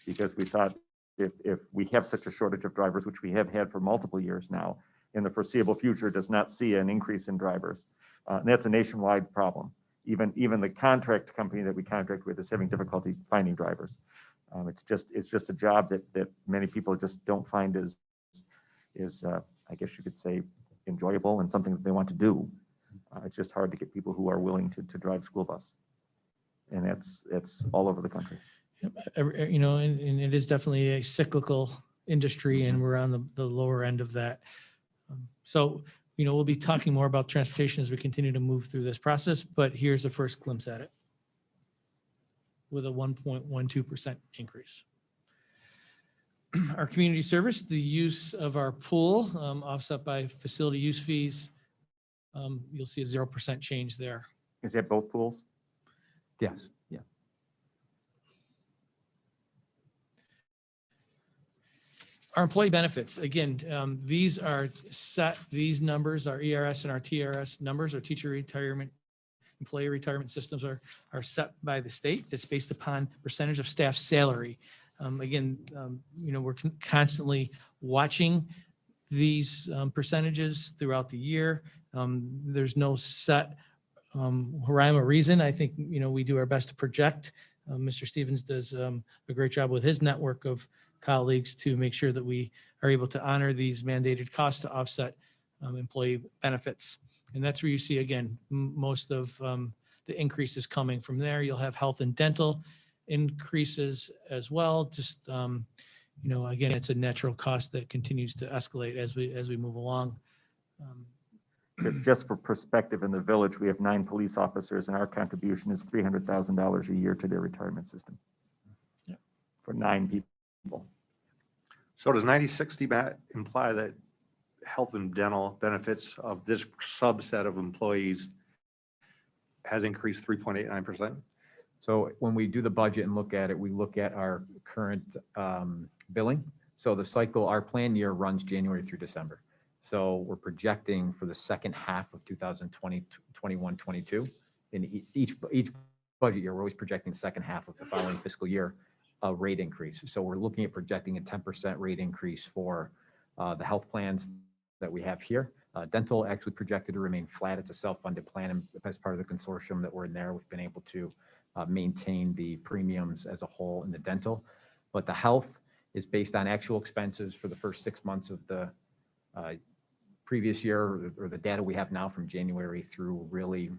Because we thought if we have such a shortage of drivers, which we have had for multiple years now, in the foreseeable future does not see an increase in drivers. And that's a nationwide problem. Even the contract company that we contract with is having difficulty finding drivers. It's just a job that many people just don't find is I guess you could say, enjoyable and something that they want to do. It's just hard to get people who are willing to drive school bus. And it's all over the country. You know, and it is definitely a cyclical industry, and we're on the lower end of that. So, you know, we'll be talking more about transportation as we continue to move through this process, but here's a first glimpse at it with a 1.12% increase. Our community service, the use of our pool, offset by facility use fees, you'll see a 0% change there. Is that both pools? Yes, yeah. Our employee benefits, again, these are set, these numbers, our ERS and our TRS numbers, our teacher retirement, employee retirement systems are set by the state. It's based upon percentage of staff salary. Again, you know, we're constantly watching these percentages throughout the year. There's no set rhyme or reason. I think, you know, we do our best to project. Mr. Stevens does a great job with his network of colleagues to make sure that we are able to honor these mandated costs to offset employee benefits. And that's where you see, again, most of the increases coming from there. You'll have health and dental increases as well. Just, you know, again, it's a natural cost that continues to escalate as we move along. Just for perspective, in the village, we have 9 police officers, and our contribution is $300,000 a year to their retirement system. Yep. For 9 people. So does 90/60 imply that health and dental benefits of this subset of employees has increased 3.89%? So when we do the budget and look at it, we look at our current billing. So the cycle, our plan year runs January through December. So we're projecting for the second half of 2020, 21, 22. In each budget year, we're always projecting the second half of the following fiscal year a rate increase. So we're looking at projecting a 10% rate increase for the health plans that we have here. Dental actually projected to remain flat. It's a self-funded plan, and as part of the consortium that we're in there, we've been able to maintain the premiums as a whole in the dental. But the health is based on actual expenses for the first 6 months of the previous year, or the data we have now from January through really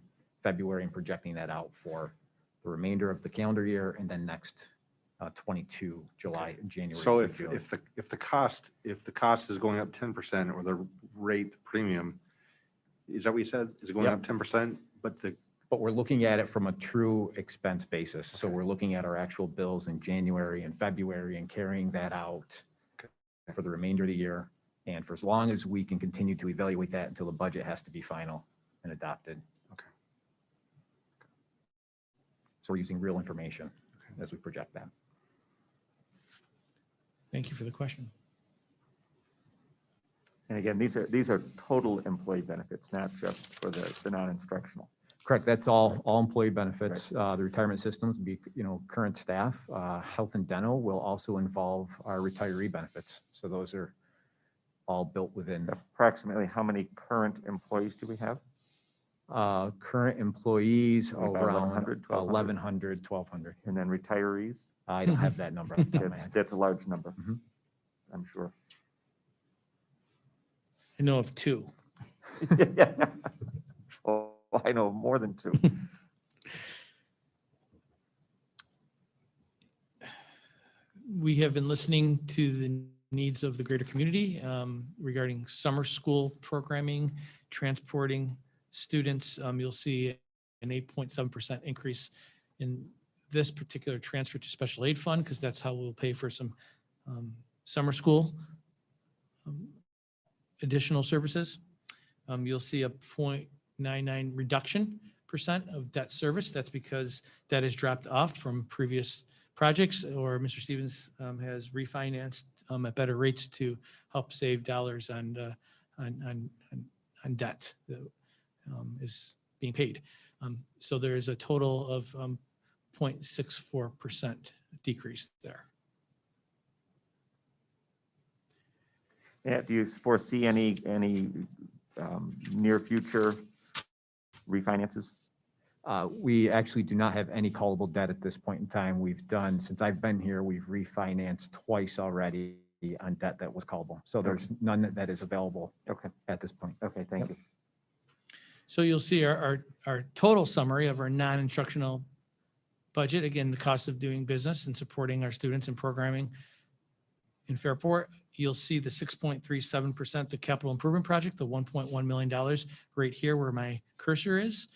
February, and projecting that out for the remainder of the calendar year, and then next 22 July, January. So through June. if the cost is going up 10%, or the rate, the premium, is that what you said, is going Yep. up 10%, but But we're looking at it from a true expense basis. So we're looking at our actual bills in January and February and carrying that out for the remainder of the year. And for as long as we can continue to evaluate that until the budget has to be final and adopted. Okay. So we're using real information as we project that. Thank you for the question. And again, these are total employee benefits, not just for the non-instructional. Correct. That's all employee benefits. The retirement systems be, you know, current staff. Health and dental will also involve our retiree benefits. So those are all built within. Approximately how many current employees do we have? Current employees About around 1,100, 1,100, 1,200. And then retirees? I don't have that number off the top of my head. That's a large number, Mhm. I'm sure. I know of 2. Oh, I know more than 2. We have been listening to the needs of the greater community regarding summer school programming, transporting students. You'll see an 8.7% increase in this particular transfer to special aid fund, because that's how we'll pay for some summer school additional services. You'll see a 0.99 reduction % of debt service. That's because debt is dropped off from previous projects, or Mr. Stevens has refinanced at better rates to help save dollars on debt that is being paid. So there is a total of 0.64% decrease there. Yeah, do you foresee any near future refinances? We actually do not have any callable debt at this point in time. Since I've been here, we've refinanced twice already on debt that was callable. So there's none that is available Okay, at this point. okay, thank you. So you'll see our total summary of our non-instructional budget. Again, the cost of doing business and supporting our students and programming in Fairport. You'll see the 6.37%, the capital improvement project, the $1.1 million right here where my cursor is.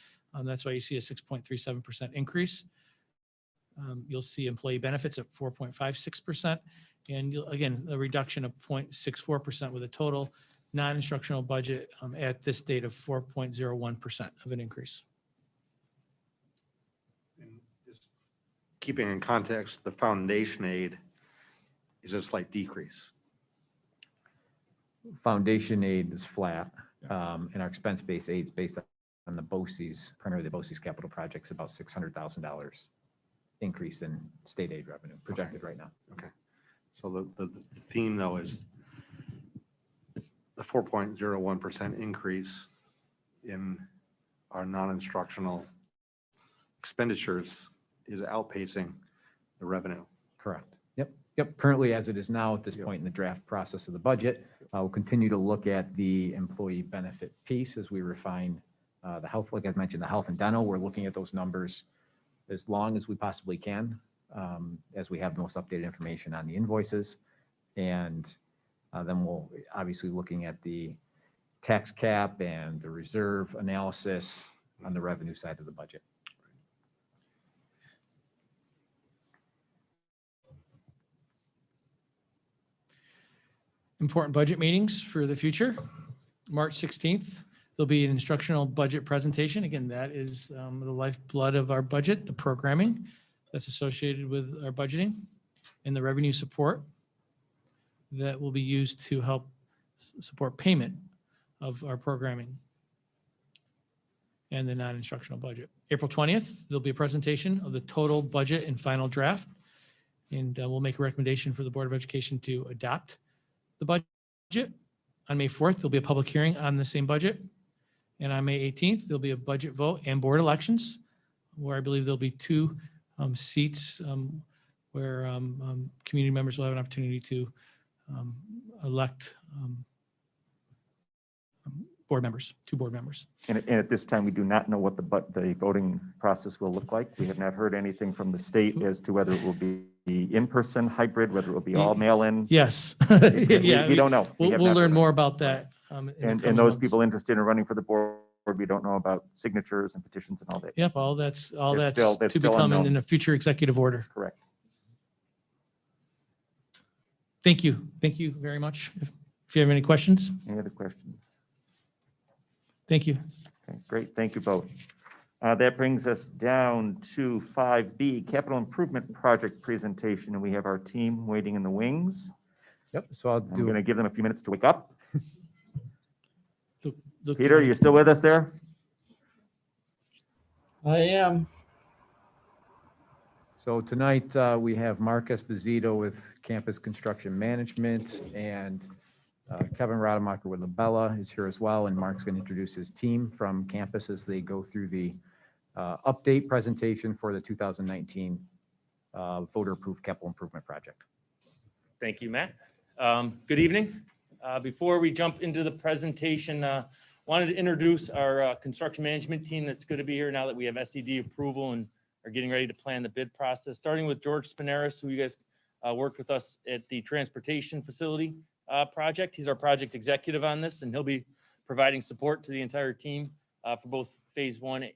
That's why you see a 6.37% increase. You'll see employee benefits at 4.56%. And again, a reduction of 0.64% with a total non-instructional budget at this date of 4.01% of an increase. And just keeping in context, the foundation aid is a slight decrease. Foundation aid is flat, and our expense-based aids based on the BOCES, primarily the BOCES capital projects, about $600,000 increase in state aid revenue projected right now. Okay. So the theme though is the 4.01% increase in our non-instructional expenditures is outpacing the revenue. Correct. Yep. Currently, as it is now at this point in the draft process of the budget, we'll continue to look at the employee benefit piece as we refine the health, like I mentioned, the health and dental. We're looking at those numbers as long as we possibly can, as we have the most updated information on the invoices. And then we'll obviously looking at the tax cap and the reserve analysis on the revenue side of the budget. Important budget meetings for the future. March 16th, there'll be an instructional budget presentation. Again, that is the lifeblood of our budget, the programming that's associated with our budgeting and the revenue support that will be used to help support payment of our programming and the non-instructional budget. April 20th, there'll be a presentation of the total budget and final draft. And we'll make a recommendation for the Board of Education to adopt the budget. On May 4th, there'll be a public hearing on the same budget. And on May 18th, there'll be a budget vote and board elections, where I believe there'll be two seats where community members will have an opportunity to elect board members, two board members. And at this time, we do not know what the voting process will look like. We have not heard anything from the state as to whether it will be in-person, hybrid, whether it will be all mail-in. Yes. We don't know. We We'll have not learn heard. more about that. In the And coming those months. people interested in running for the board, we don't know about signatures and petitions and all that. Yep, all that's That's to still become unknown. in a future executive order. Correct. Thank you. Thank you very much. If you have any questions, Any other questions? thank you. Okay, great. Thank you both. That brings us down to 5B, capital improvement project presentation, and we have our team waiting in the wings. Yep. So I'll I'm going to do, give them a few minutes to wake up. Look- Peter, you still with us there? I am. so tonight we have Mark Esposito with Campus Construction Management, and Kevin Rademacher with Labella is here as well. And Mark's going to introduce his team from campus as they go through the update presentation for the 2019 voter approved capital improvement project. Thank you, Matt. Good evening. Before we jump into the presentation, wanted to introduce our construction management team that's going to be here now that we have SED approval and are getting ready to plan the bid process, starting with George Spinaris, who you guys worked with us at the transportation facility project. He's our project executive on this, and he'll be providing support to the entire team for both phase 1A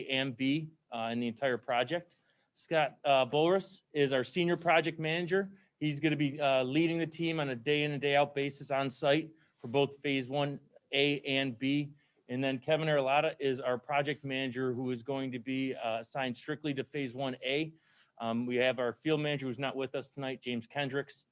and B in the entire project. Scott Bolrus is our senior project manager. He's going to be leading the team on a day in and day out basis on site for both phase 1A and B. And then Kevin Arlata is our project manager, who is going to be assigned strictly to phase 1A. We have our field manager who's not with us tonight, James Kendricks,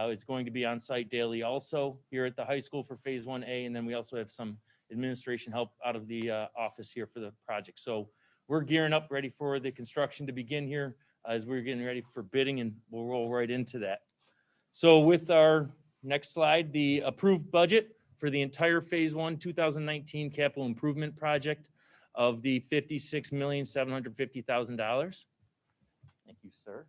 is going to be on site daily also here at the high school for phase 1A. And then we also have some administration help out of the office here for the project. So we're gearing up, ready for the construction to begin here as we're getting ready for bidding, and we'll roll right into that. So with our next slide, the approved budget for the entire phase 1 2019 capital improvement project of the $56,750,000. Thank you, sir.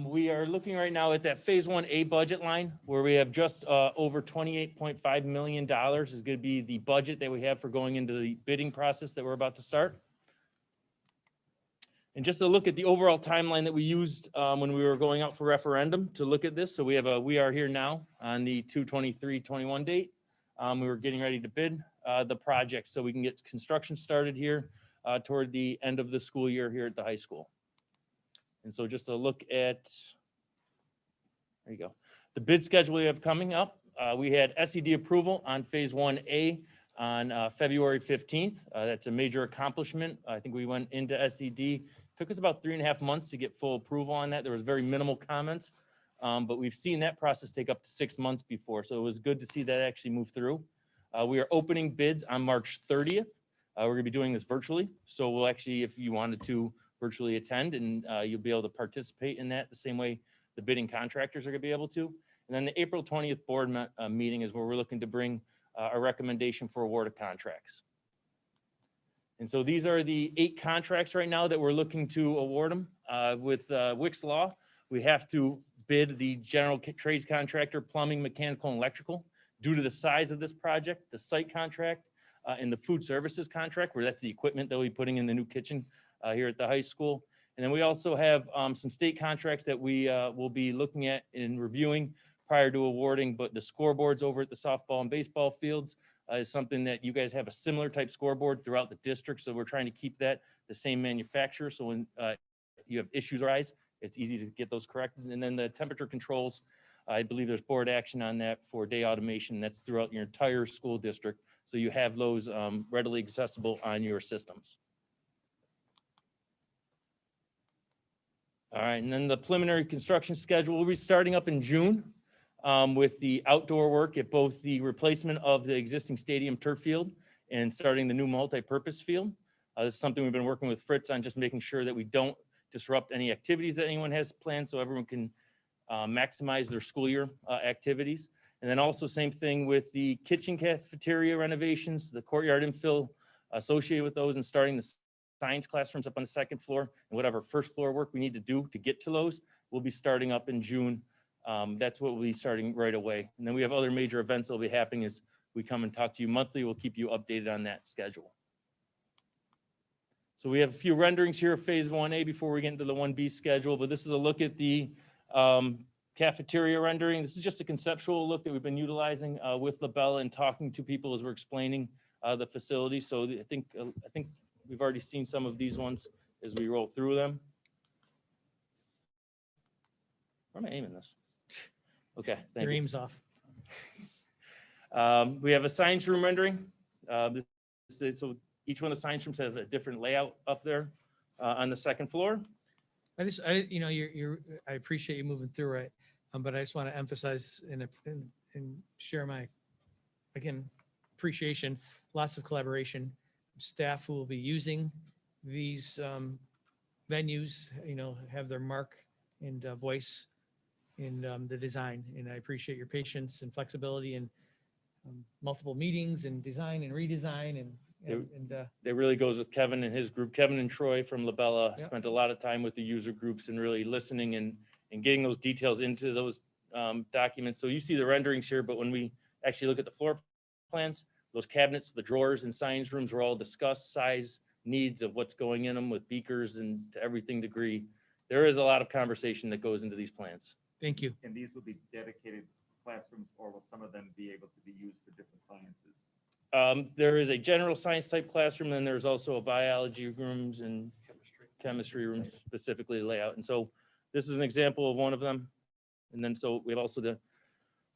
We are looking right now at that Phase 1A budget line where we have just over $28.5 million is going to be the budget that we have for going into the bidding process that we're about to start. And just to look at the overall timeline that we used when we were going out for referendum to look at this. So we are here now on the 2/23/21 date. We were getting ready to bid the project so we can get construction started here toward the end of the school year here at the high school. And so just to look at, there you go. The bid schedule we have coming up, we had SED approval on Phase 1A on February 15th. That's a major accomplishment. I think we went into SED. Took us about 3.5 months to get full approval on that. There was very minimal comments, but we've seen that process take up to 6 months before. So it was good to see that actually move through. We are opening bids on March 30th. We're gonna be doing this virtually. So we'll actually, if you wanted to virtually attend, and you'll be able to participate in that the same way the bidding contractors are gonna be able to. And then the April 20th board meeting is where we're looking to bring a recommendation for award of contracts. And so these are the 8 contracts right now that we're looking to award them. With Wick's Law, we have to bid the general trades contractor, plumbing, mechanical, and electrical. Due to the size of this project, the site contract, and the food services contract, where that's the equipment that we'll be putting in the new kitchen here at the high school. And then we also have some state contracts that we will be looking at and reviewing prior to awarding, but the scoreboards over at the softball and baseball fields is something that you guys have a similar type scoreboard throughout the district. So we're trying to keep that the same manufacturer. So when you have issues arise, it's easy to get those corrected. And then the temperature controls, I believe there's board action on that for day automation. That's throughout your entire school district. So you have those readily accessible on your systems. All right, and then the preliminary construction schedule will be starting up in June with the outdoor work at both the replacement of the existing stadium turf field and starting the new multi-purpose field. This is something we've been working with Fritz on, just making sure that we don't disrupt any activities that anyone has planned so everyone can maximize their school year activities. And then also same thing with the kitchen cafeteria renovations, the courtyard infill associated with those, and starting the science classrooms up on the second floor, and whatever first floor work we need to do to get to those, we'll be starting up in June. That's what we'll be starting right away. And then we have other major events that will be happening as we come and talk to you monthly. We'll keep you updated on that schedule. So we have a few renderings here of Phase 1A before we get into the 1B schedule, but this is a look at the cafeteria rendering. This is just a conceptual look that we've been utilizing with LaBella and talking to people as we're explaining the facility. So I think we've already seen some of these ones as we roll through them. Where am I aiming this? Okay, thank Your you. aim's off. We have a science room rendering. So each one of the science rooms has a different layout up there on the second floor. I appreciate you moving through it, but I just want to emphasize and share my, again, appreciation, lots of collaboration. Staff who will be using these venues, have their mark and voice in the design. And I appreciate your patience and flexibility and multiple meetings and design and redesign and It really goes with Kevin and his group. Kevin and Troy from LaBella Yep. spent a lot of time with the user groups and really listening and getting those details into those documents. So you see the renderings here, but when we actually look at the floor plans, those cabinets, the drawers and science rooms were all discussed, size, needs of what's going in them with beakers and to everything degree. There is a lot of conversation that goes into these plans. thank you. And these will be dedicated classrooms, or will some of them be able to be used for different sciences? There is a general science type classroom, and there's also a biology rooms and chemistry rooms specifically layout. And so this is an example of one of them. And then so we have also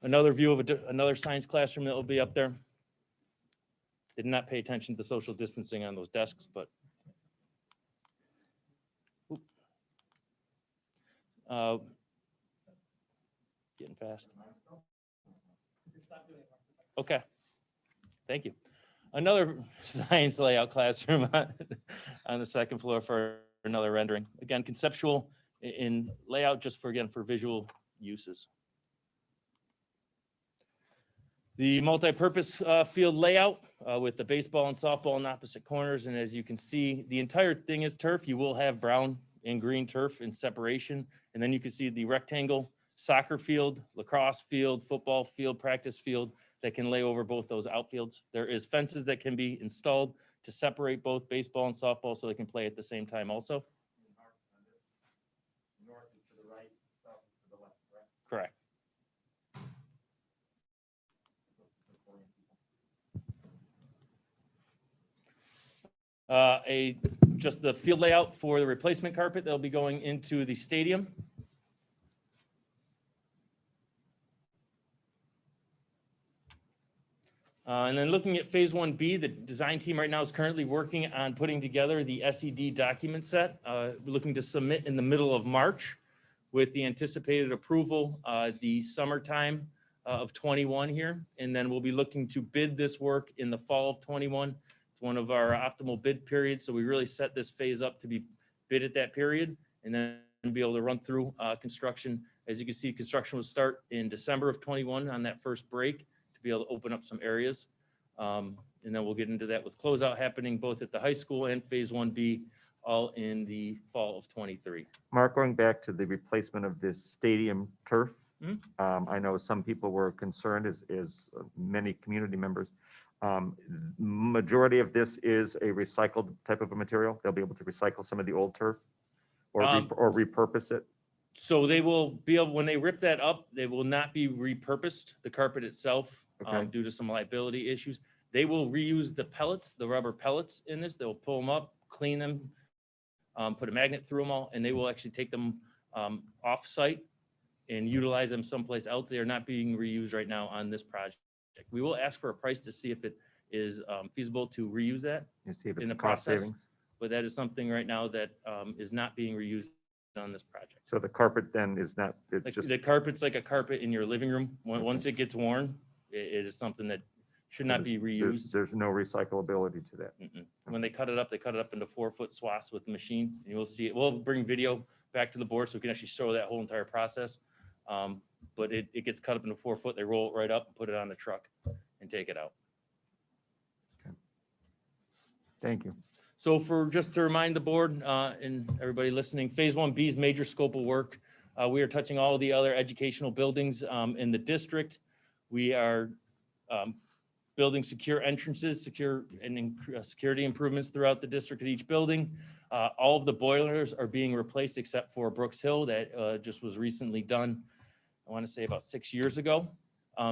another view of another science classroom that will be up there. Did not pay attention to the social distancing on those desks, but getting fast. Okay. Thank you. Another science layout classroom on the second floor for another rendering. Again, conceptual in layout just for, again, for visual uses. The multi-purpose field layout with the baseball and softball in opposite corners. And as you can see, the entire thing is turf. You will have brown and green turf in separation. And then you can see the rectangle soccer field, lacrosse field, football field, practice field that can lay over both those outfields. There is fences that can be installed to separate both baseball and softball so they can play at the same time also. North is to the right, south is to the left, correct? Correct. Just the field layout for the replacement carpet that'll be going into the stadium. And then looking at phase 1B, the design team right now is currently working on putting together the SED document set. We're looking to submit in the middle of March with the anticipated approval the summertime of 21 here. And then we'll be looking to bid this work in the fall of 21. It's one of our optimal bid periods. So we really set this phase up to be bid at that period and then be able to run through construction. As you can see, construction will start in December of 21 on that first break to be able to open up some areas. And then we'll get into that with closeout happening both at the high school and phase 1B, all in the fall of 23. Mark, going back to the replacement of this stadium turf, Mhm. I know some people were concerned, as many community members. Majority of this is a recycled type of a material. They'll be able to recycle some of the old turf or repurpose it. So they will be able, when they rip that up, they will not be repurposed, the carpet itself, Okay. due to some liability issues. They will reuse the pellets, the rubber pellets in this. They'll pull them up, clean them, put a magnet through them all, and they will actually take them off-site and utilize them someplace else. They are not being reused right now on this project. We will ask for a price to see if it is feasible to reuse that, You see if in it's the a cost process. savings. but that is something right now that is not being reused on this project. So the carpet then is not, it's Like just, the carpet's like a carpet in your living room. Once it gets worn, it is something that should not be reused. there's no recyclability to that. Mm-mm. When they cut it up into 4-foot swaths with the machine, and you'll see it. We'll bring video back to the board so we can actually show that whole entire process. But it gets cut up into 4 foot. They roll it right up and put it on the truck and take it out. Thank you. So just to remind the board and everybody listening, phase 1B's major scope of work. We are touching all the other educational buildings in the district. We are building secure entrances, security improvements throughout the district at each building. All of the boilers are being replaced except for Brooks Hill that just was recently done, I want to say about 6 years ago.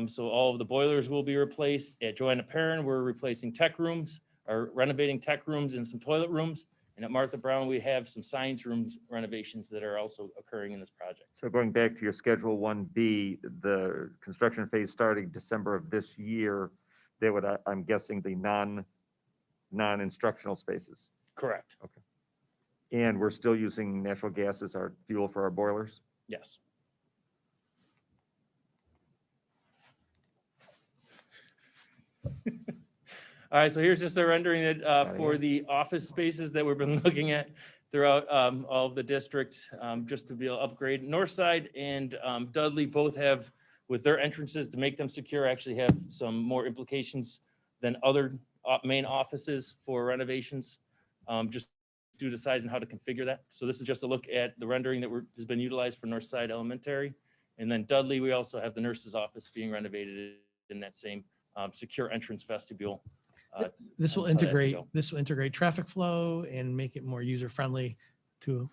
So all of the boilers will be replaced. At Joanna Perrin, we're replacing tech rooms, or renovating tech rooms and some toilet rooms. And at Martha Brown, we have some science rooms renovations that are also occurring in this project. So going back to your Schedule 1B, the construction phase starting December of this year, they would, I'm guessing, the non-instructional spaces. Correct. And we're still using natural gas as our fuel for our boilers? Yes. All right, so here's just a rendering that for the office spaces that we've been looking at throughout all of the district, just to be able to upgrade. Northside and Dudley both have, with their entrances to make them secure, actually have some more implications than other main offices for renovations, just due to size and how to configure that. So this is just a look at the rendering that has been utilized for Northside Elementary. And then Dudley, we also have the nurse's office being renovated in that same secure entrance vestibule. This will how that has to integrate, go. this will integrate traffic flow and make it more user-friendly to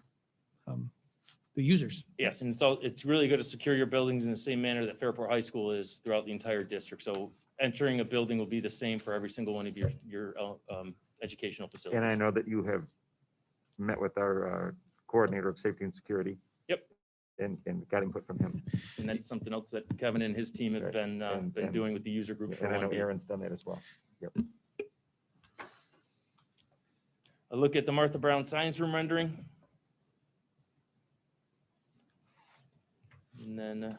the users. Yes, and so it's really good to secure your buildings in the same manner that Fairport High School is throughout the entire district. So entering a building will be the same for every single one of your educational facilities. And I know that you have met with our coordinator of safety and security. Yep. And got input from him. And that's something else that Kevin and his team have Right. been And- doing with the user group for And I know 1B. Aaron's done that as well. Yep. A look at the Martha Brown Science Room rendering. And then I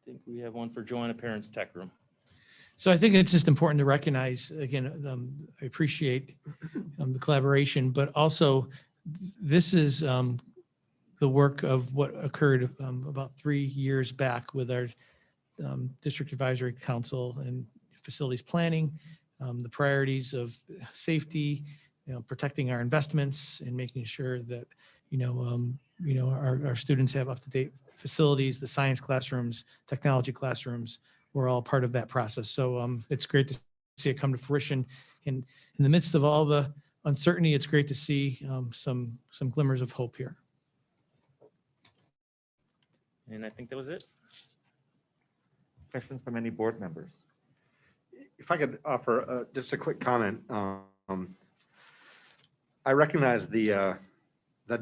think we have one for Joanna Parent's Tech Room. So I think it's just important to recognize, again, I appreciate the collaboration, but also this is the work of what occurred about 3 years back with our district advisory council and facilities planning, the priorities of safety, protecting our investments and making sure that, our students have up-to-date facilities, the science classrooms, technology classrooms, we're all part of that process. So it's great to see it come to fruition. And in the midst of all the uncertainty, it's great to see some glimmers of hope here. And I think that was it. Questions from any board members? If I could offer just a quick comment. I recognize the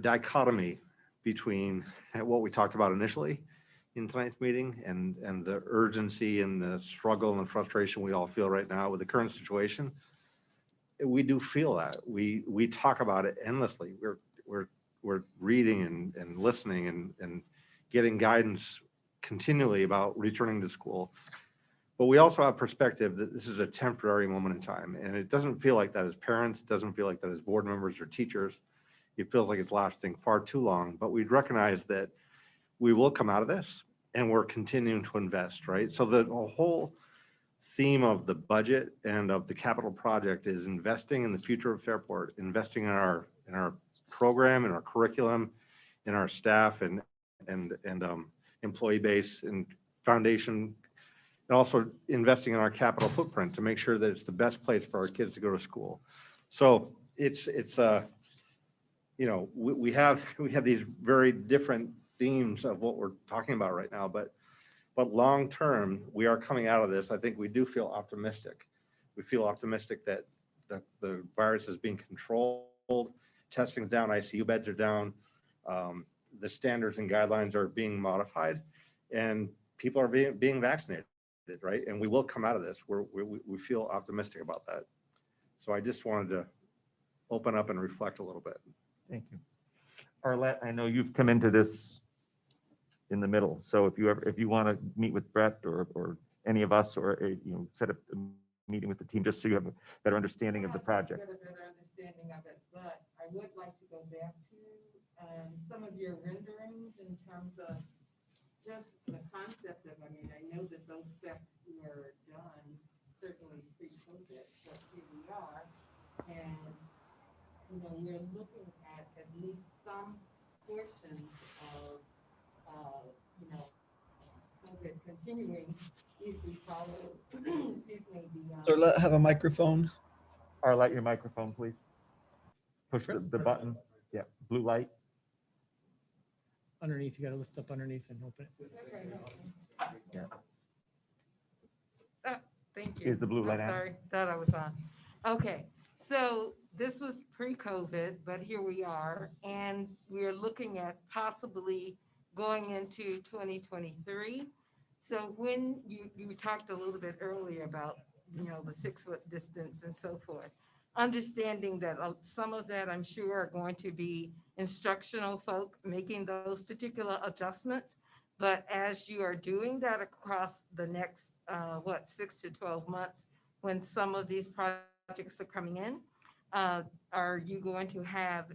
dichotomy between what we talked about initially in tonight's meeting and the urgency and the struggle and the frustration we all feel right now with the current situation. We do feel that. We talk about it endlessly. We're reading and listening and getting guidance continually about returning to school. But we also have perspective that this is a temporary moment in time. And it doesn't feel like that as parents, it doesn't feel like that as board members or teachers. It feels like it's lasting far too long, but we recognize that we will come out of this and we're continuing to invest, right? So the whole theme of the budget and of the capital project is investing in the future of Fairport, investing in our program, in our curriculum, in our staff and employee base and foundation, and also investing in our capital footprint to make sure that it's the best place for our kids to go to school. So we have these very different themes of what we're talking about right now, but long term, we are coming out of this. I think we do feel optimistic. We feel optimistic that the virus is being controlled, testing's down, ICU beds are down, the standards and guidelines are being modified, and people are being vaccinated, right? And we will come out of this. We feel optimistic about that. So I just wanted to open up and reflect a little bit. Thank you. Arlette, I know you've come into this in the middle. So if you want to meet with Brett or any of us, or set up a meeting with the team, just so you have a better understanding of the project. Get a better understanding of it, but I would like to go back to some of your renderings in terms of just the concept of, I know that those steps were done certainly pre-COVID, but here we are. And, we're looking at least some portions of, COVID continuing if we follow, excuse me, So let have a microphone. Arlette, your microphone, please. Push the button. Yeah, blue light. Underneath, you got to lift up underneath and open it. Yeah. Thank you. Is the blue light on? I'm sorry, thought I was on. Okay, so this was pre-COVID, but here we are, and we're looking at possibly going into 2023. So when you talked a little bit earlier about, the 6-foot distance and so forth, understanding that some of that I'm sure are going to be instructional folk making those particular adjustments. But as you are doing that across the next, 6 to 12 months, when some of these projects are coming in, are you going to have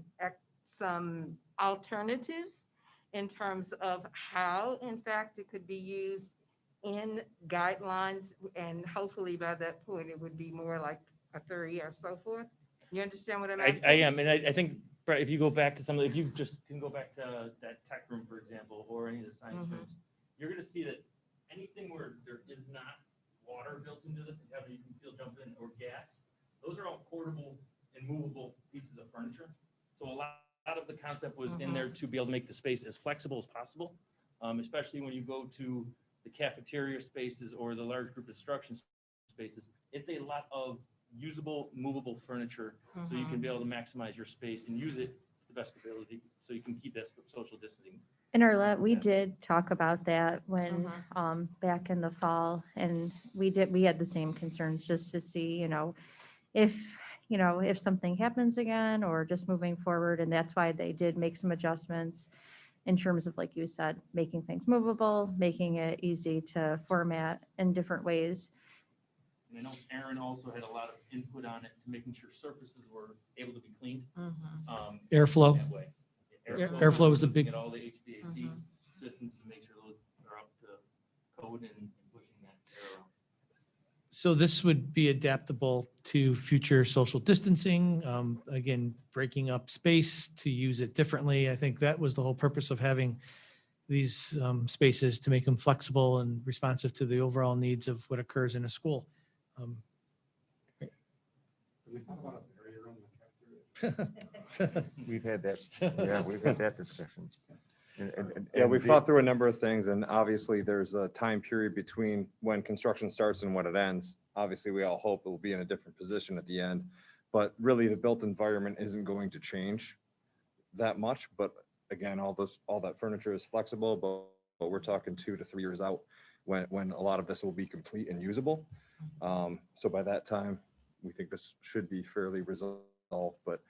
some alternatives in terms of how, in fact, it could be used in guidelines? And hopefully by that point, it would be more like a 3 or so forth. You understand what I'm asking? I am, and I think, Brett, if you go back to if you just can go back to that tech room, for example, or any of the science rooms, you're going to see that anything where there is not water built into this, you can feel jump in, or gas, those are all portable and movable pieces of furniture. So a lot of the concept was in there to be able to make the space as flexible as possible, especially when you go to the cafeteria spaces or the large group instruction spaces. It's a lot of usable, movable furniture, so you can be able to maximize your space and use it to the best ability, so you can keep that social distancing. And Arlette, we did talk about that when, back in the fall, and we had the same concerns, just to see, if something happens again, or just moving forward. And that's why they did make some adjustments in terms of, like you said, making things movable, making it easy to format in different ways. And I know Aaron also had a lot of input on it, to making sure surfaces were able to be cleaned. Airflow. That way. Airflow is a big. At all the HVAC systems to make sure those are up to code and pushing that air around. So this would be adaptable to future social distancing, again, breaking up space to use it differently. I think that was the whole purpose of having these spaces, to make them flexible and responsive to the overall needs of what occurs in a school. We've had that, yeah, we've had that discussion. Yeah, And we've the- thought through a number of things, and obviously there's a time period between when construction starts and when it ends. Obviously, we all hope it will be in a different position at the end, but really the built environment isn't going to change that much. But again, all that furniture is flexible, but we're talking 2 to 3 years out when a lot of this will be complete and usable. So by that time, we think this should be fairly resolved, but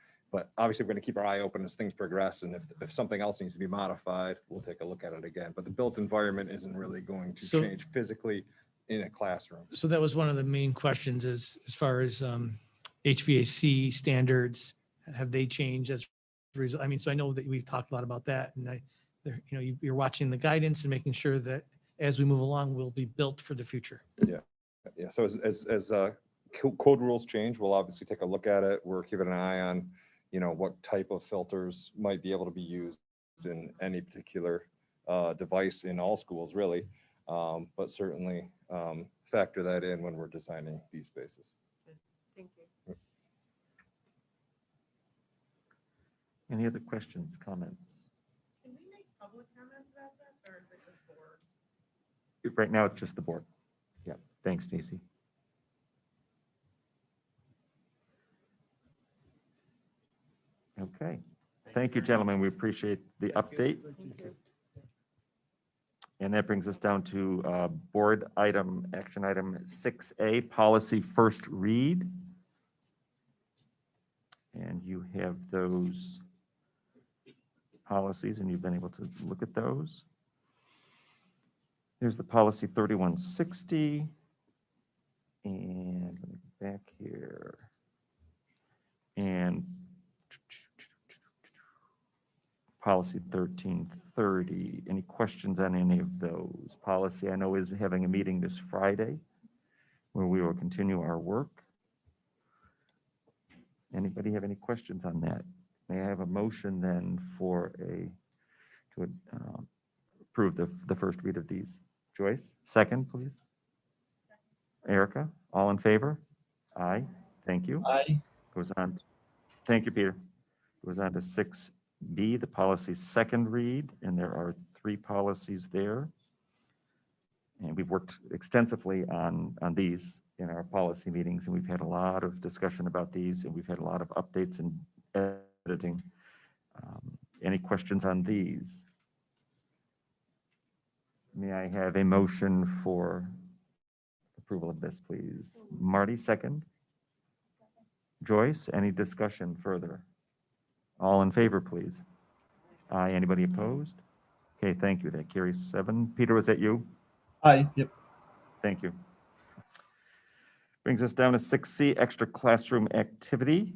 obviously we're going to keep our eye open as things progress. And if something else needs to be modified, we'll take a look at it again. But the built environment isn't really going to So- change physically in a classroom. So that was one of the main questions, as far as HVAC standards, have they changed as a result? I mean, so I know that we've talked a lot about that, and you're watching the guidance and making sure that as we move along, we'll be built for the future. Yeah, so as code rules change, we'll obviously take a look at it. We're keeping an eye on, what type of filters might be able to be used in any particular device in all schools, really. But certainly factor that in when we're designing these spaces. Thank you. Any other questions, comments? Can we make public comments about this, or is it just board? Right now, it's just the board. Yeah, thanks, Stacy. Okay, thank you, gentlemen. We appreciate the update. And that brings us down to board item, action item 6A, policy first read. And you have those policies, and you've been able to look at those. Here's the policy 3160. And let me go back here. And policy 1330. Any questions on any of those? Policy, I know, is having a meeting this Friday where we will continue our work. Anybody have any questions on that? May I have a motion then to approve the first read of these? Joyce, second, please. Erica, all in favor? Aye, thank you. Aye. Goes on, thank you, Peter. Goes on to 6B, the policy's second read, and there are 3 policies there. And we've worked extensively on these in our policy meetings, and we've had a lot of discussion about these, and we've had a lot of updates and editing. Any questions on these? May I have a motion for approval of this, please? Marty, second. Joyce, any discussion further? All in favor, please? Aye, anybody opposed? Okay, thank you. That carries 7. Peter, was that you? Aye, yep. Thank you. Brings us down to 6C, extra classroom activity.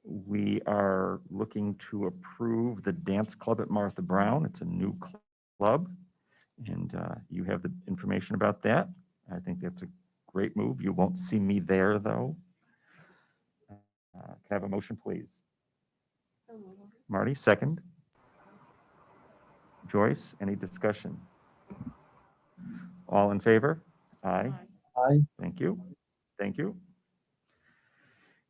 We are looking to approve the dance club at Martha Brown. It's a new club, and you have the information about that. I think that's a great move. You won't see me there, though. Can I have a motion, please? Marty, second. Joyce, any discussion? All in favor? Aye. Aye. Thank you. Thank you.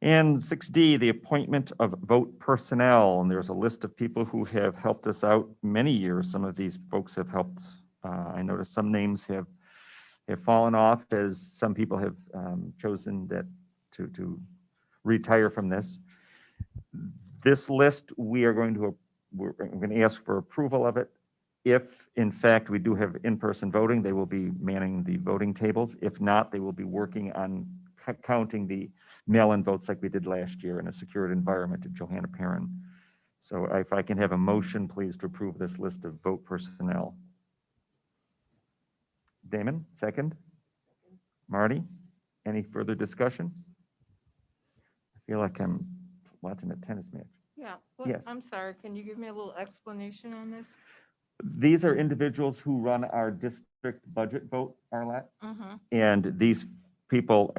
And 6D, the appointment of vote personnel. And there's a list of people who have helped us out many years. Some of these folks have helped. I noticed some names have fallen off as some people have chosen that to retire from this. This list, we're going to ask for approval of it. If, in fact, we do have in-person voting, they will be manning the voting tables. If not, they will be working on counting the mail-in votes like we did last year in a secured environment at Johanna Perrin. So if I can have a motion, please, to approve this list of vote personnel. Damon, second. Marty, any further discussion? I feel like I'm watching a tennis match. Yeah, Yes. I'm sorry, can you give me a little explanation on this? These are individuals who run our district budget vote, Arlette. Mm-hmm. And these people,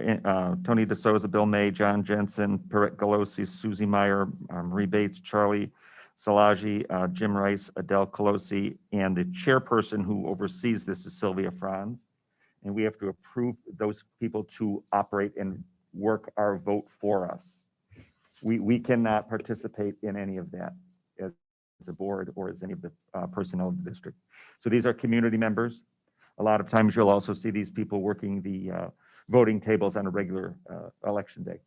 Tony DeSouza, Bill May, John Jensen, Perrette Galosi, Susie Meyer, Marie Bates, Charlie Salaji, Jim Rice, Adele Colosi, and the chairperson who oversees this is Sylvia Franz. And we have to approve those people to operate and work our vote for us. We cannot participate in any of that as a board or as any of the personnel of the district. So these are community members. A lot of times you'll also see these people working the voting tables on a regular election day.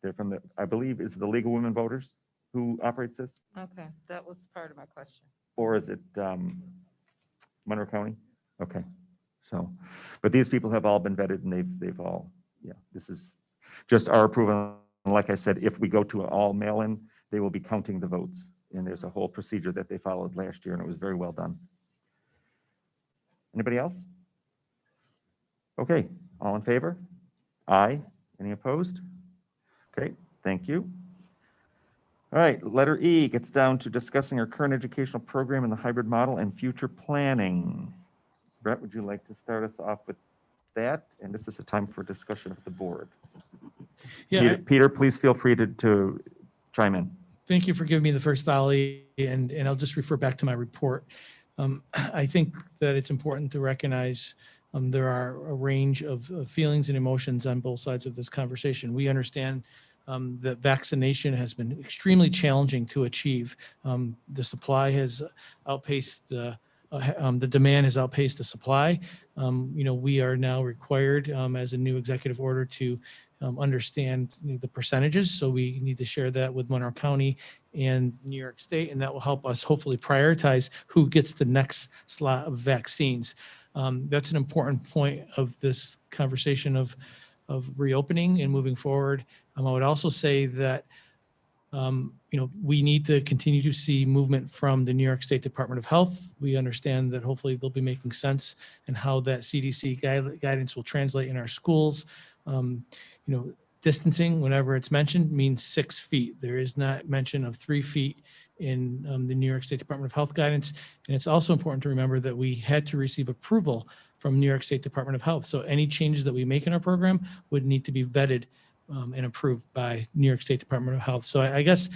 They're from the, I believe, is it the League of Women Voters who operates this? Okay, that was part of my question. Or is it Monroe County? Okay, so, but these people have all been vetted and they've all, yeah, this is just our approval. And like I said, if we go to an all mail-in, they will be counting the votes. And there's a whole procedure that they followed last year and it was very well done. Anybody else? Okay, all in favor? Aye. Any opposed? Okay, thank you. All right, letter E gets down to discussing our current educational program and the hybrid model and future planning. Brett, would you like to start us off with that? And this is a time for discussion of the board. Yeah, Peter, please feel free to chime in. thank you for giving me the first volley, and I'll just refer back to my report. I think that it's important to recognize there are a range of feelings and emotions on both sides of this conversation. We understand that vaccination has been extremely challenging to achieve. The supply has outpaced the demand has outpaced the supply. We are now required as a new executive order to understand the percentages. So we need to share that with Monroe County and New York State, and that will help us hopefully prioritize who gets the next slot of vaccines. That's an important point of this conversation of reopening and moving forward. I would also say that we need to continue to see movement from the New York State Department of Health. We understand that hopefully they'll be making sense and how that CDC guidance will translate in our schools. Distancing, whenever it's mentioned, means 6 feet. There is not mention of 3 feet in the New York State Department of Health guidance. And it's also important to remember that we had to receive approval from New York State Department of Health. So any changes that we make in our program would need to be vetted and approved by New York State Department of Health. So I guess,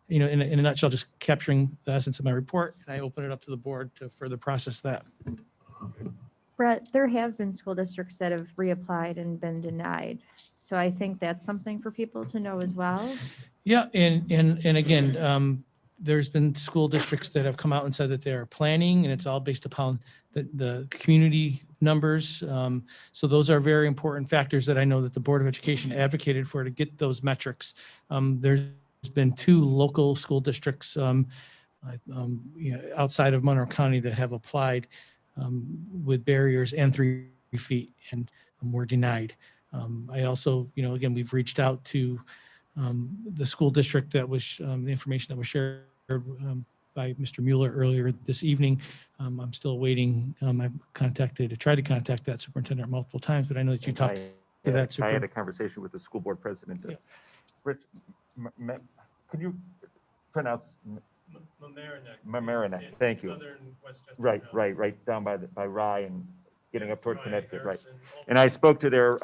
in a nutshell, just capturing the essence of my report, and I open it up to the board to further process that. Brett, there have been school districts that have reapplied and been denied. So I think that's something for people to know as well. Yeah, and again, there's been school districts that have come out and said that they are planning, and it's all based upon the community numbers. So those are very important factors that I know that the Board of Education advocated for to get those metrics. There's been 2 local school districts outside of Monroe County that have applied with barriers and 3 feet and were denied. I also, again, we've reached out to the school district that was the information that was shared by Mr. Mueller earlier this evening. I'm still waiting. I've tried to contact that superintendent multiple times, but I know that you talked to that I had a conversation with the school board president. Yeah. Rich, could you pronounce Mamaroneck? Thank you. Right down by Rye and getting up toward Connecticut, right. And I spoke to their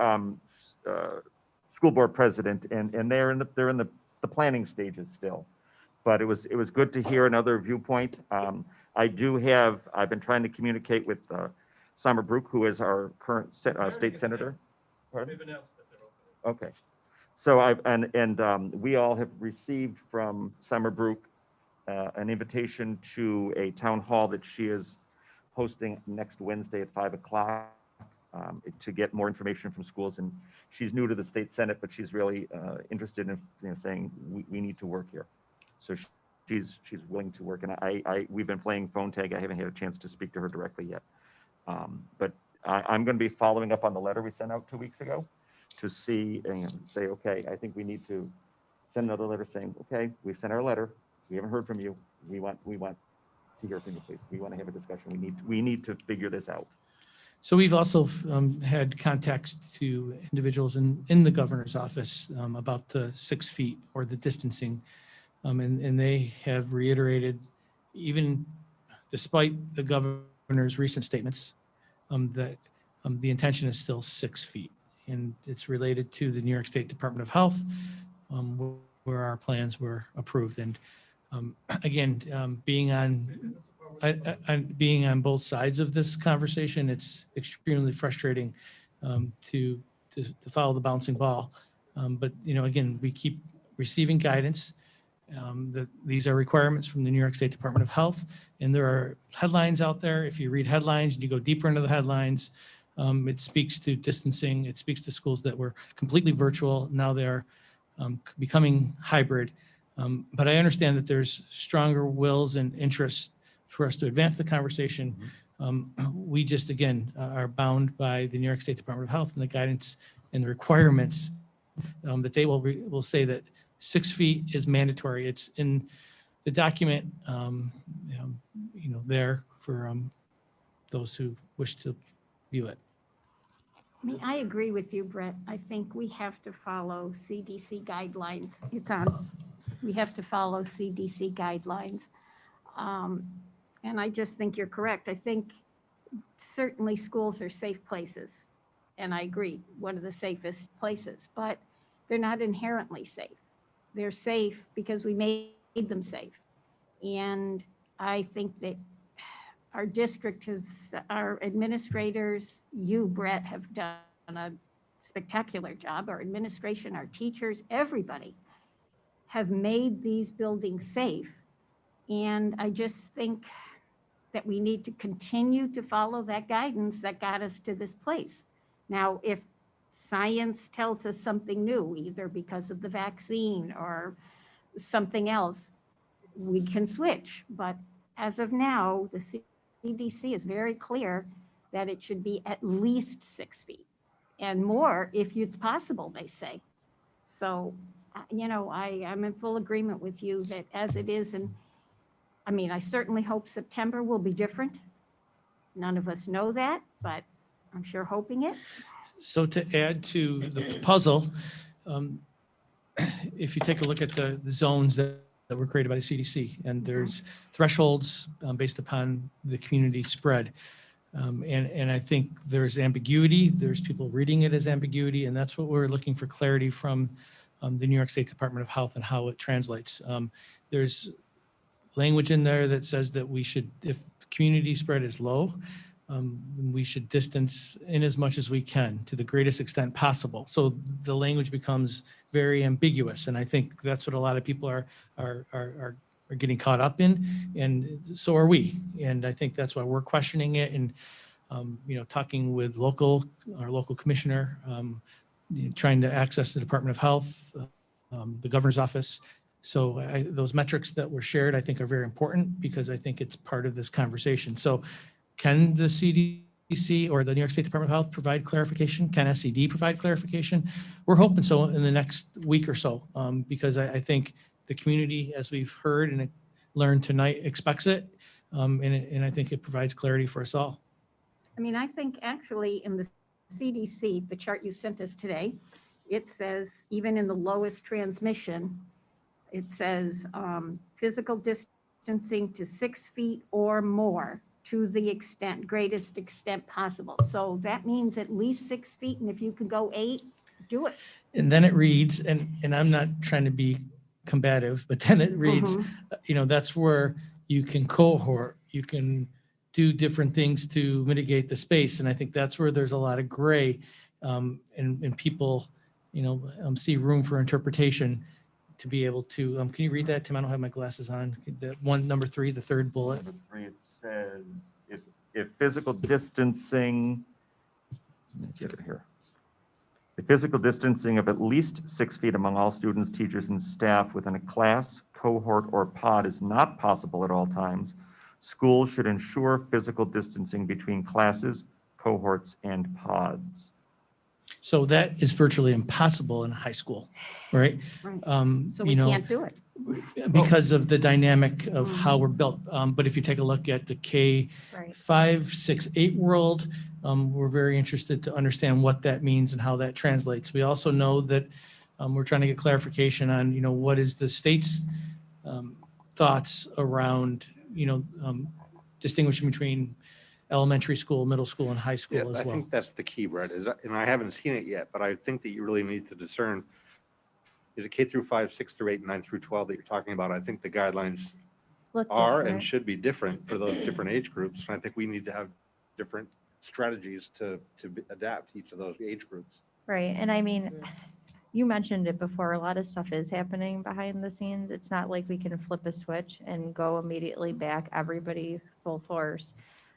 school board president, and they're in the planning stages still. But it was good to hear another viewpoint. I've been trying to communicate with Summer Brook, who is our current state senator. Pardon? They've announced that they're open. Okay. So we all have received from Summer Brook an invitation to a town hall that she is hosting next Wednesday at 5 o'clock to get more information from schools. And she's new to the state Senate, but she's really interested in saying we need to work here. So she's willing to work. And we've been playing phone tag. I haven't had a chance to speak to her directly yet. But I'm going to be following up on the letter we sent out 2 weeks ago to see and say, okay, I think we need to send another letter saying, okay, we've sent our letter. We haven't heard from you. We want to hear from you, please. We want to have a discussion. We need to figure this out. So we've also had contacts to individuals in the governor's office about the 6 feet or the distancing. And they have reiterated, even despite the governor's recent statements, that the intention is still 6 feet. and it's related to the New York State Department of Health, where our plans were approved. And again, being on both sides of this conversation, it's extremely frustrating to follow the bouncing ball. But, again, we keep receiving guidance that these are requirements from the New York State Department of Health, and there are headlines out there. If you read headlines and you go deeper into the headlines, it speaks to distancing. It speaks to schools that were completely virtual. Now they're becoming hybrid. But I understand that there's stronger wills and interests for us to advance the conversation. We just, again, are bound by the New York State Department of Health and the guidance and the requirements that they will say that 6 feet is mandatory. It's in the document, there for those who wish to view it. I mean, I agree with you, Brett. I think we have to follow CDC guidelines. We have to follow CDC guidelines. And I just think you're correct. I think certainly schools are safe places. And I agree, one of the safest places, but they're not inherently safe. They're safe because we made them safe. And I think that our district our administrators, you, Brett, have done a spectacular job. Our administration, our teachers, everybody have made these buildings safe. And I just think that we need to continue to follow that guidance that got us to this place. Now, if science tells us something new, either because of the vaccine or something else, we can switch. But as of now, the CDC is very clear that it should be at least 6 feet and more if it's possible, they say. So, I'm in full agreement with you that as it is, and I mean, I certainly hope September will be different. None of us know that, but I'm sure hoping it. So to add to the puzzle, if you take a look at the zones that were created by the CDC, and there's thresholds based upon the community spread. And I think there's ambiguity. There's people reading it as ambiguity, and that's what we're looking for clarity from the New York State Department of Health and how it translates. There's language in there that says that we should, if the community spread is low, we should distance in as much as we can to the greatest extent possible. So the language becomes very ambiguous, and I think that's what a lot of people are getting caught up in, and so are we. And I think that's why we're questioning it, and talking with our local commissioner, trying to access the Department of Health, the governor's office. So those metrics that were shared, I think, are very important because I think it's part of this conversation. So can the CDC or the New York State Department of Health provide clarification? Can SCD provide clarification? We're hoping so in the next week or so, because I think the community, as we've heard and learned tonight, expects it. And I think it provides clarity for us all. I mean, I think actually in the CDC, the chart you sent us today, it says even in the lowest transmission, it says physical distancing to 6 feet or more to the greatest extent possible. So that means at least 6 feet, and if you can go 8, do it. And then it reads, and I'm not trying to be combative, but then it reads, that's where you can cohort, you can do different things to mitigate the space. And I think that's where there's a lot of gray, and people, see room for interpretation to be able to, can you read that, Tim? I don't have my glasses on. The one, number 3, the third bullet. Number 3, it says, if physical distancing, let's get it here. The physical distancing of at least 6 feet among all students, teachers, and staff within a class, cohort, or pod is not possible at all times, schools should ensure physical distancing between classes, cohorts, and pods. So that is virtually impossible in high school, right? Right. So we can't do it. Because of the dynamic of how we're built. But if you take a look at the K-5, 6, 8 world, we're very interested to understand what that means and how that translates. We also know that we're trying to get clarification on, what is the state's thoughts around, distinguishing between elementary school, middle school, and high Yeah, school I as well. think that's the key, Brett, and I haven't seen it yet, but I think that you really need to discern, is it K through 5, 6 through 8, 9 through 12 that you're talking about? I think the guidelines Look are and different. should be different for those different age groups. And I think we need to have different strategies to adapt each of those age groups. Right, and I mean, you mentioned it before, a lot of stuff is happening behind the scenes. It's not like we can flip a switch and go immediately back, everybody full force.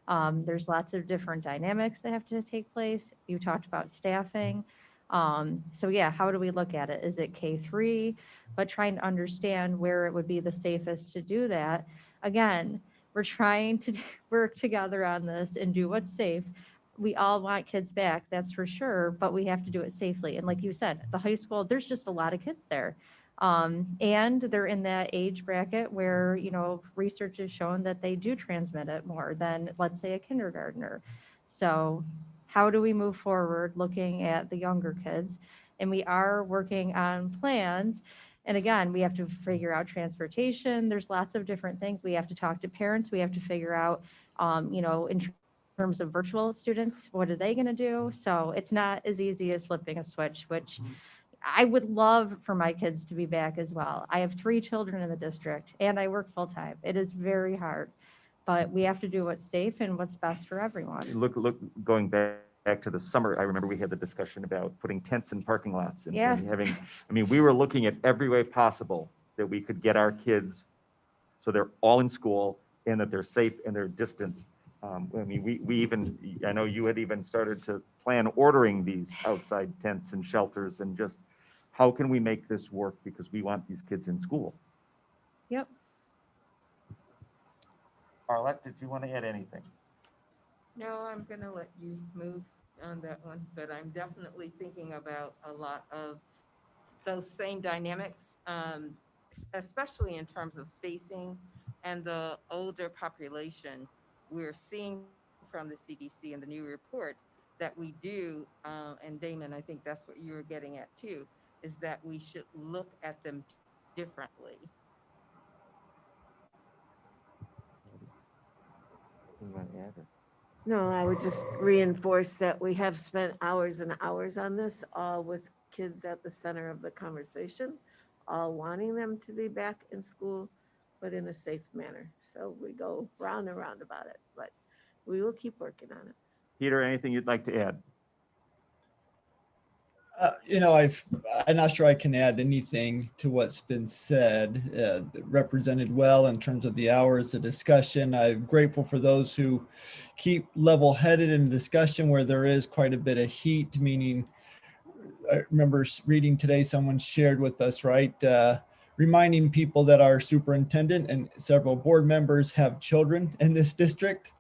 There's lots of different dynamics that have to take place. You talked about staffing. So yeah, how do we look at it? Is it K3? But trying to understand where it would be the safest to do that. Again, we're trying to work together on this and do what's safe. We all want kids back, that's for sure, but we have to do it safely. And like you said, the high school, there's just a lot of kids there. And they're in that age bracket where, you know, research has shown that they do transmit it more than, let's say, a kindergartner. So how do we move forward looking at the younger kids? And we are working on plans. And again, we have to figure out transportation. There's lots of different things. We have to talk to parents. We have to figure out, you know, in terms of virtual students, what are they going to do? So it's not as easy as flipping a switch, which I would love for my kids to be back as well. I have 3 children in the district and I work full time. It is very hard, but we have to do what's safe and what's best for everyone. Look, going back to the summer, I remember we had the discussion about putting tents in parking lots and Yeah. having, I mean, we were looking at every way possible that we could get our kids so they're all in school and that they're safe and they're distanced. I mean, we even, I know you had even started to plan ordering these outside tents and shelters and just, how can we make this work? Because we want these kids in school. Yep. Arlette, did you want to add anything? No, I'm gonna let you move on that one, but I'm definitely thinking about a lot of those same dynamics, especially in terms of spacing and the older population. We're seeing from the CDC and the new report that we do, and Damon, I think that's what you were getting at too, is that we should look at them differently. No, I would just reinforce that we have spent hours and hours on this, all with kids at the center of the conversation, all wanting them to be back in school, but in a safe manner. So we go round and round about it, but we will keep working on it. Peter, anything you'd like to add? You know, I'm not sure I can add anything to what's been said, represented well in terms of the hours of discussion. I'm grateful for those who keep level-headed in discussion where there is quite a bit of heat, meaning I remember reading today, someone shared with us, right? Reminding people that our superintendent and several board members have children in this district.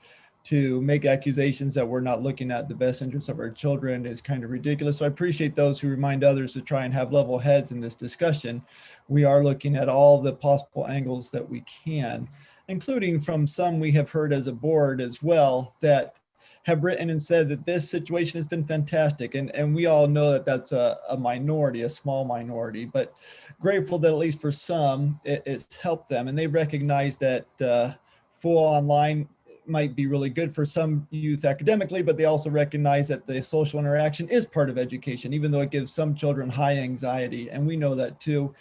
To make accusations that we're not looking at the best interests of our children is kind of ridiculous. So I appreciate those who remind others to try and have level heads in this discussion. We are looking at all the possible angles that we can, including from some we have heard as a board as well that have written and said that this situation has been fantastic. And we all know that that's a minority, a small minority, but grateful that at least for some, it's helped them. And they recognize that full online might be really good for some youth academically, but they also recognize that the social interaction is part of education, even though it gives some children high anxiety. And we know that too.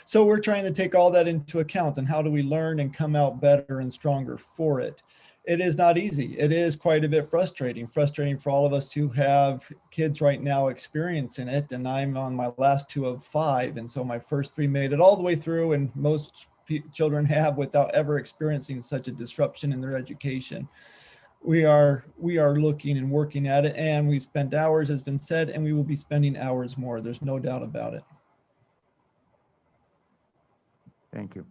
So we're trying to take all that into account and how do we learn and come out better and stronger for it. It is not easy. It is quite a bit frustrating for all of us who have kids right now experiencing it. And I'm on my last 2 of 5. And so my first 3 made it all the way through, and most children have without ever experiencing such a disruption in their education. We are looking and working at it, and we've spent hours, as been said, and we will be spending hours more. There's no doubt about it. Thank you.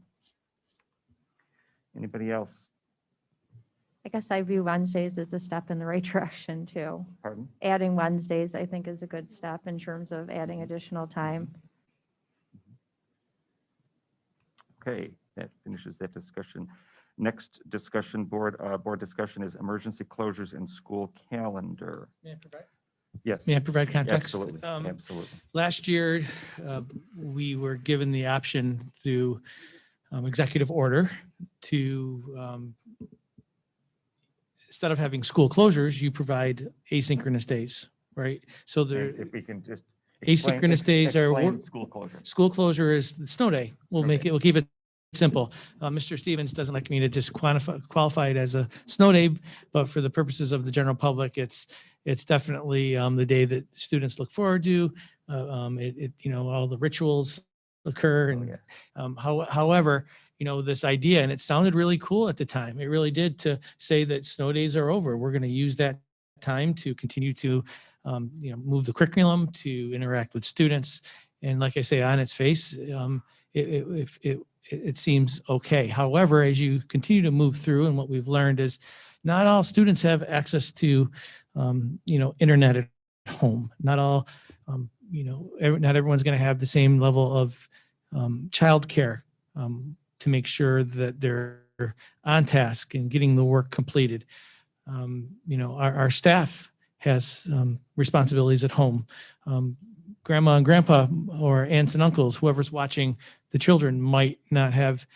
Anybody else? I guess I view Wednesdays as a step in the right direction too. Pardon? Adding Wednesdays, I think, is a good step in terms of adding additional time. Okay, that finishes that discussion. Next discussion, board discussion is emergency closures and school calendar. May I provide? Yes. May I provide context? Absolutely, absolutely. Last year, we were given the option through executive order to instead of having school closures, you provide asynchronous days, right? So there, And if we can just. explain- asynchronous days are, explain School closure. school closure is the snow day. We'll Snow make day. it, we'll keep it simple. Mr. Stevens doesn't like me to just qualify it as a snow day, but for the purposes of the general public, it's definitely the day that students look forward to. All the rituals occur Oh, and yes. however, this idea, and it sounded really cool at the time. It really did, to say that snow days are over. We're going to use that time to continue to, move the curriculum, to interact with students. And like I say, on its face, it seems okay. However, as you continue to move through, and what we've learned is not all students have access to, internet at home. Not all, not everyone's going to have the same level of childcare to make sure that they're on task and getting the work completed. Our staff has responsibilities at home. Grandma and grandpa, or aunts and uncles, whoever's watching the children, might not have,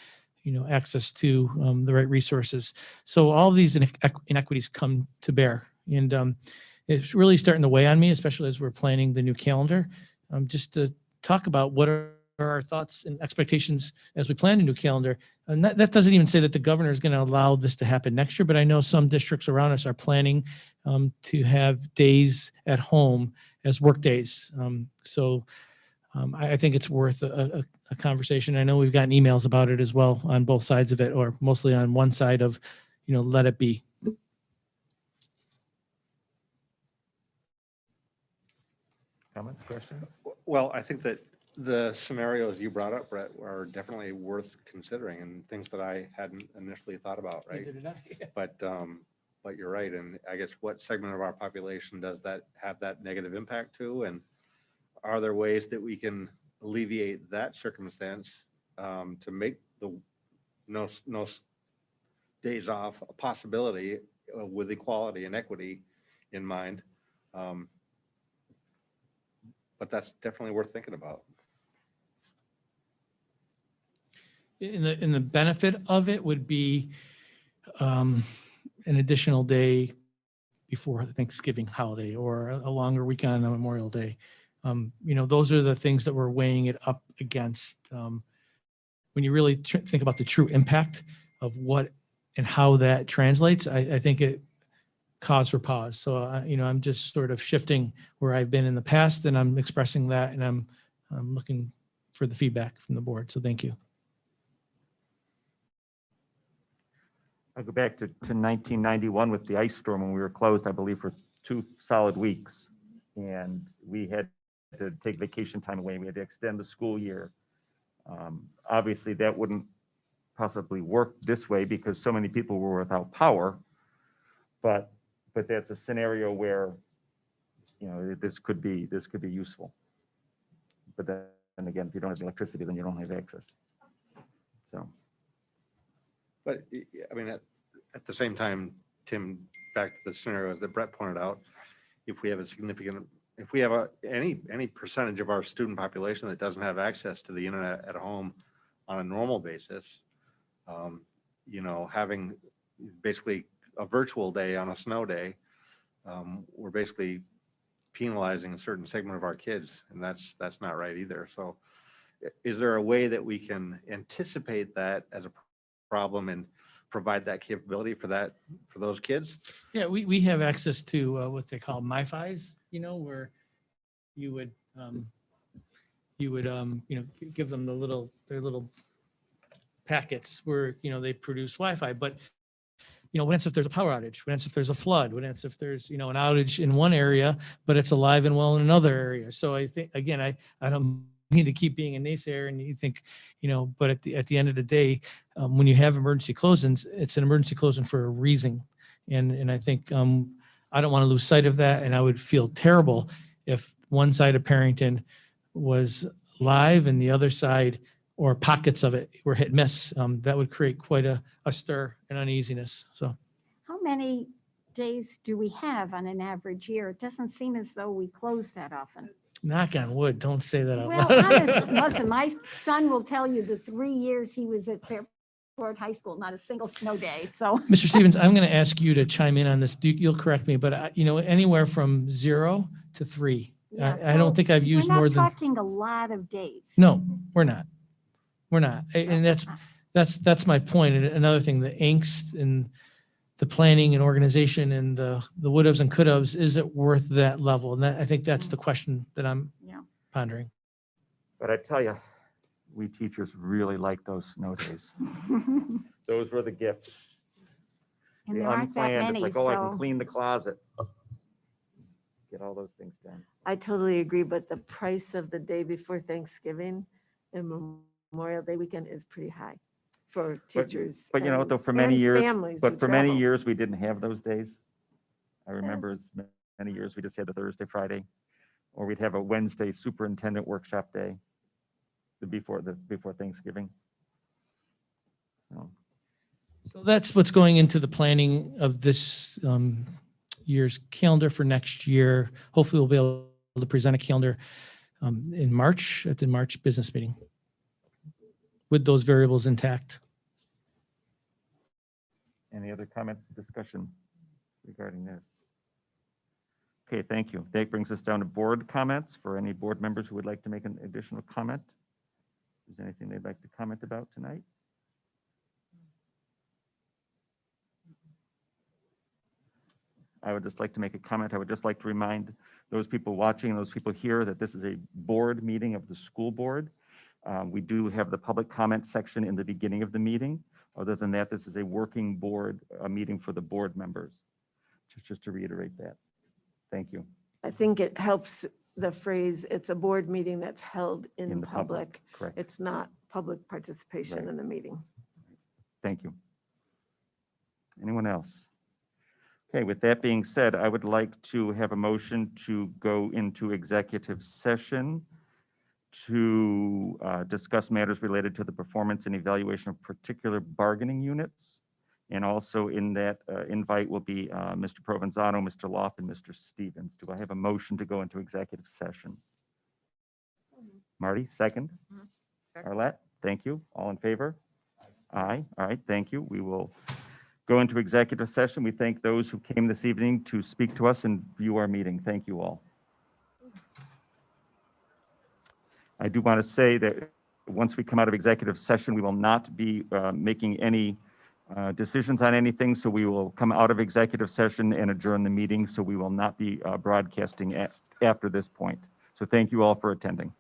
access to the right resources. So all these inequities come to bear. And it's really starting to weigh on me, especially as we're planning the new calendar, just to talk about what are our thoughts and expectations as we plan a new calendar. And that doesn't even say that the governor is going to allow this to happen next year, but I know some districts around us are planning to have days at home as work days. I think it's worth a conversation. I know we've gotten emails about it as well on both sides of it, or mostly on one side of, let it be. Comments, questions? Well, I think that the scenarios you brought up, Brett, are definitely worth considering, and things that I hadn't initially thought about, right? Neither did I. But you're right. And I guess what segment of our population does that have that negative impact to? And are there ways that we can alleviate that circumstance to make the no days off a possibility with equality and equity in mind? But that's definitely worth thinking about. In the benefit of it would be an additional day before the Thanksgiving holiday, or a longer weekend on Memorial Day. Those are the things that we're weighing it up against. When you really think about the true impact of what and how that translates, I think it cause for pause. So, I'm just sort of shifting where I've been in the past, and I'm expressing that, and I'm looking for the feedback from the board. So thank you. I go back to 1991 with the ice storm, when we were closed, I believe, for 2 solid weeks. And we had to take vacation time away. We had to extend the school year. Obviously, that wouldn't possibly work this way because so many people were without power. But that's a scenario where, this could be useful. But then again, if you don't have electricity, then you don't have access. So. But I mean, at the same time, Tim, back to the scenarios that Brett pointed out, if we have any percentage of our student population that doesn't have access to the internet at home on a normal basis, having basically a virtual day on a snow day, we're basically penalizing a certain segment of our kids, and that's not right either. So is there a way that we can anticipate that as a problem and provide that capability for those kids? Yeah, we have access to what they call MiFis, where you would give them their little packets where, they produce Wi-Fi. But, what happens if there's a power outage? What happens if there's a flood? What happens if there's, an outage in one area, but it's alive and well in another area? So I think, again, I don't need to keep being a naysayer, and you think, but at the end of the day, when you have emergency closings, it's an emergency closing for a reason. And I think I don't want to lose sight of that. And I would feel terrible if one side of Parrington was live and the other side, or pockets of it, were hit and miss. That would create quite a stir and uneasiness. So How many days do we have on an average year? It doesn't seem as though we close that often. knock on wood, don't say that out Well, loud. honestly, listen, my son will tell you the 3 years he was at Fairport Fairport High School, not a single snow day, so. Mr. Stevens, I'm going to ask you to chime in on this. You'll correct me, but anywhere from 0 to 3. Yeah, I don't so think I've used more We're than, not talking a lot of days. no, we're not. We're not. And that's my point. And another thing, the angst and the planning and organization and the would haves and could haves, is it worth that level? And I think that's the question that I'm Yeah. pondering. But I tell you, we teachers really like those snow days. Those were the gifts. And The there aren't that unplanned, many, it's like, oh, I can so. clean the closet. Get all those things done. I totally agree, but the price of the day before Thanksgiving and Memorial Day weekend is pretty high for teachers. But and- though, for many and years, families but who for many travel. years, we didn't have those days. I remember as many years, we just had the Thursday, Friday, or we'd have a Wednesday superintendent workshop day before Thanksgiving. So that's what's going into the planning of this year's calendar for next year. Hopefully we'll be able to present a calendar in March, at the March business meeting, with those variables intact. Any other comments, discussion regarding this? Okay, thank you. That brings us down to board comments for any board members who would like to make an additional comment. Is there anything they'd like to comment about tonight? I would just like to make a comment. I would just like to remind those people watching and those people here that this is a board meeting of the school board. We do have the public comment section in the beginning of the meeting. Other than that, this is a working board, meeting for the board members. Just to reiterate that. Thank you. I think it helps the phrase, it's a board meeting that's held In in the public, public. correct. It's not public participation Right. in the meeting. Thank you. Anyone else? Okay, with that being said, I would like to have a motion to go into executive session to discuss matters related to the performance and evaluation of particular bargaining units. And also in that invite will be Mr. Provenzano, Mr. Loft, and Mr. Stevens. Do I have a motion to go into executive session? Marty, second? Arlette, thank you. All in favor? Aye. All right, thank you. We will go into executive session. We thank those who came this evening to speak to us and view our meeting. Thank you all. I do want to say that once we come out of executive session, we will not be making any decisions on anything. So we will come out of executive session and adjourn the meeting. So we will not be broadcasting after this point. So thank you all for attending.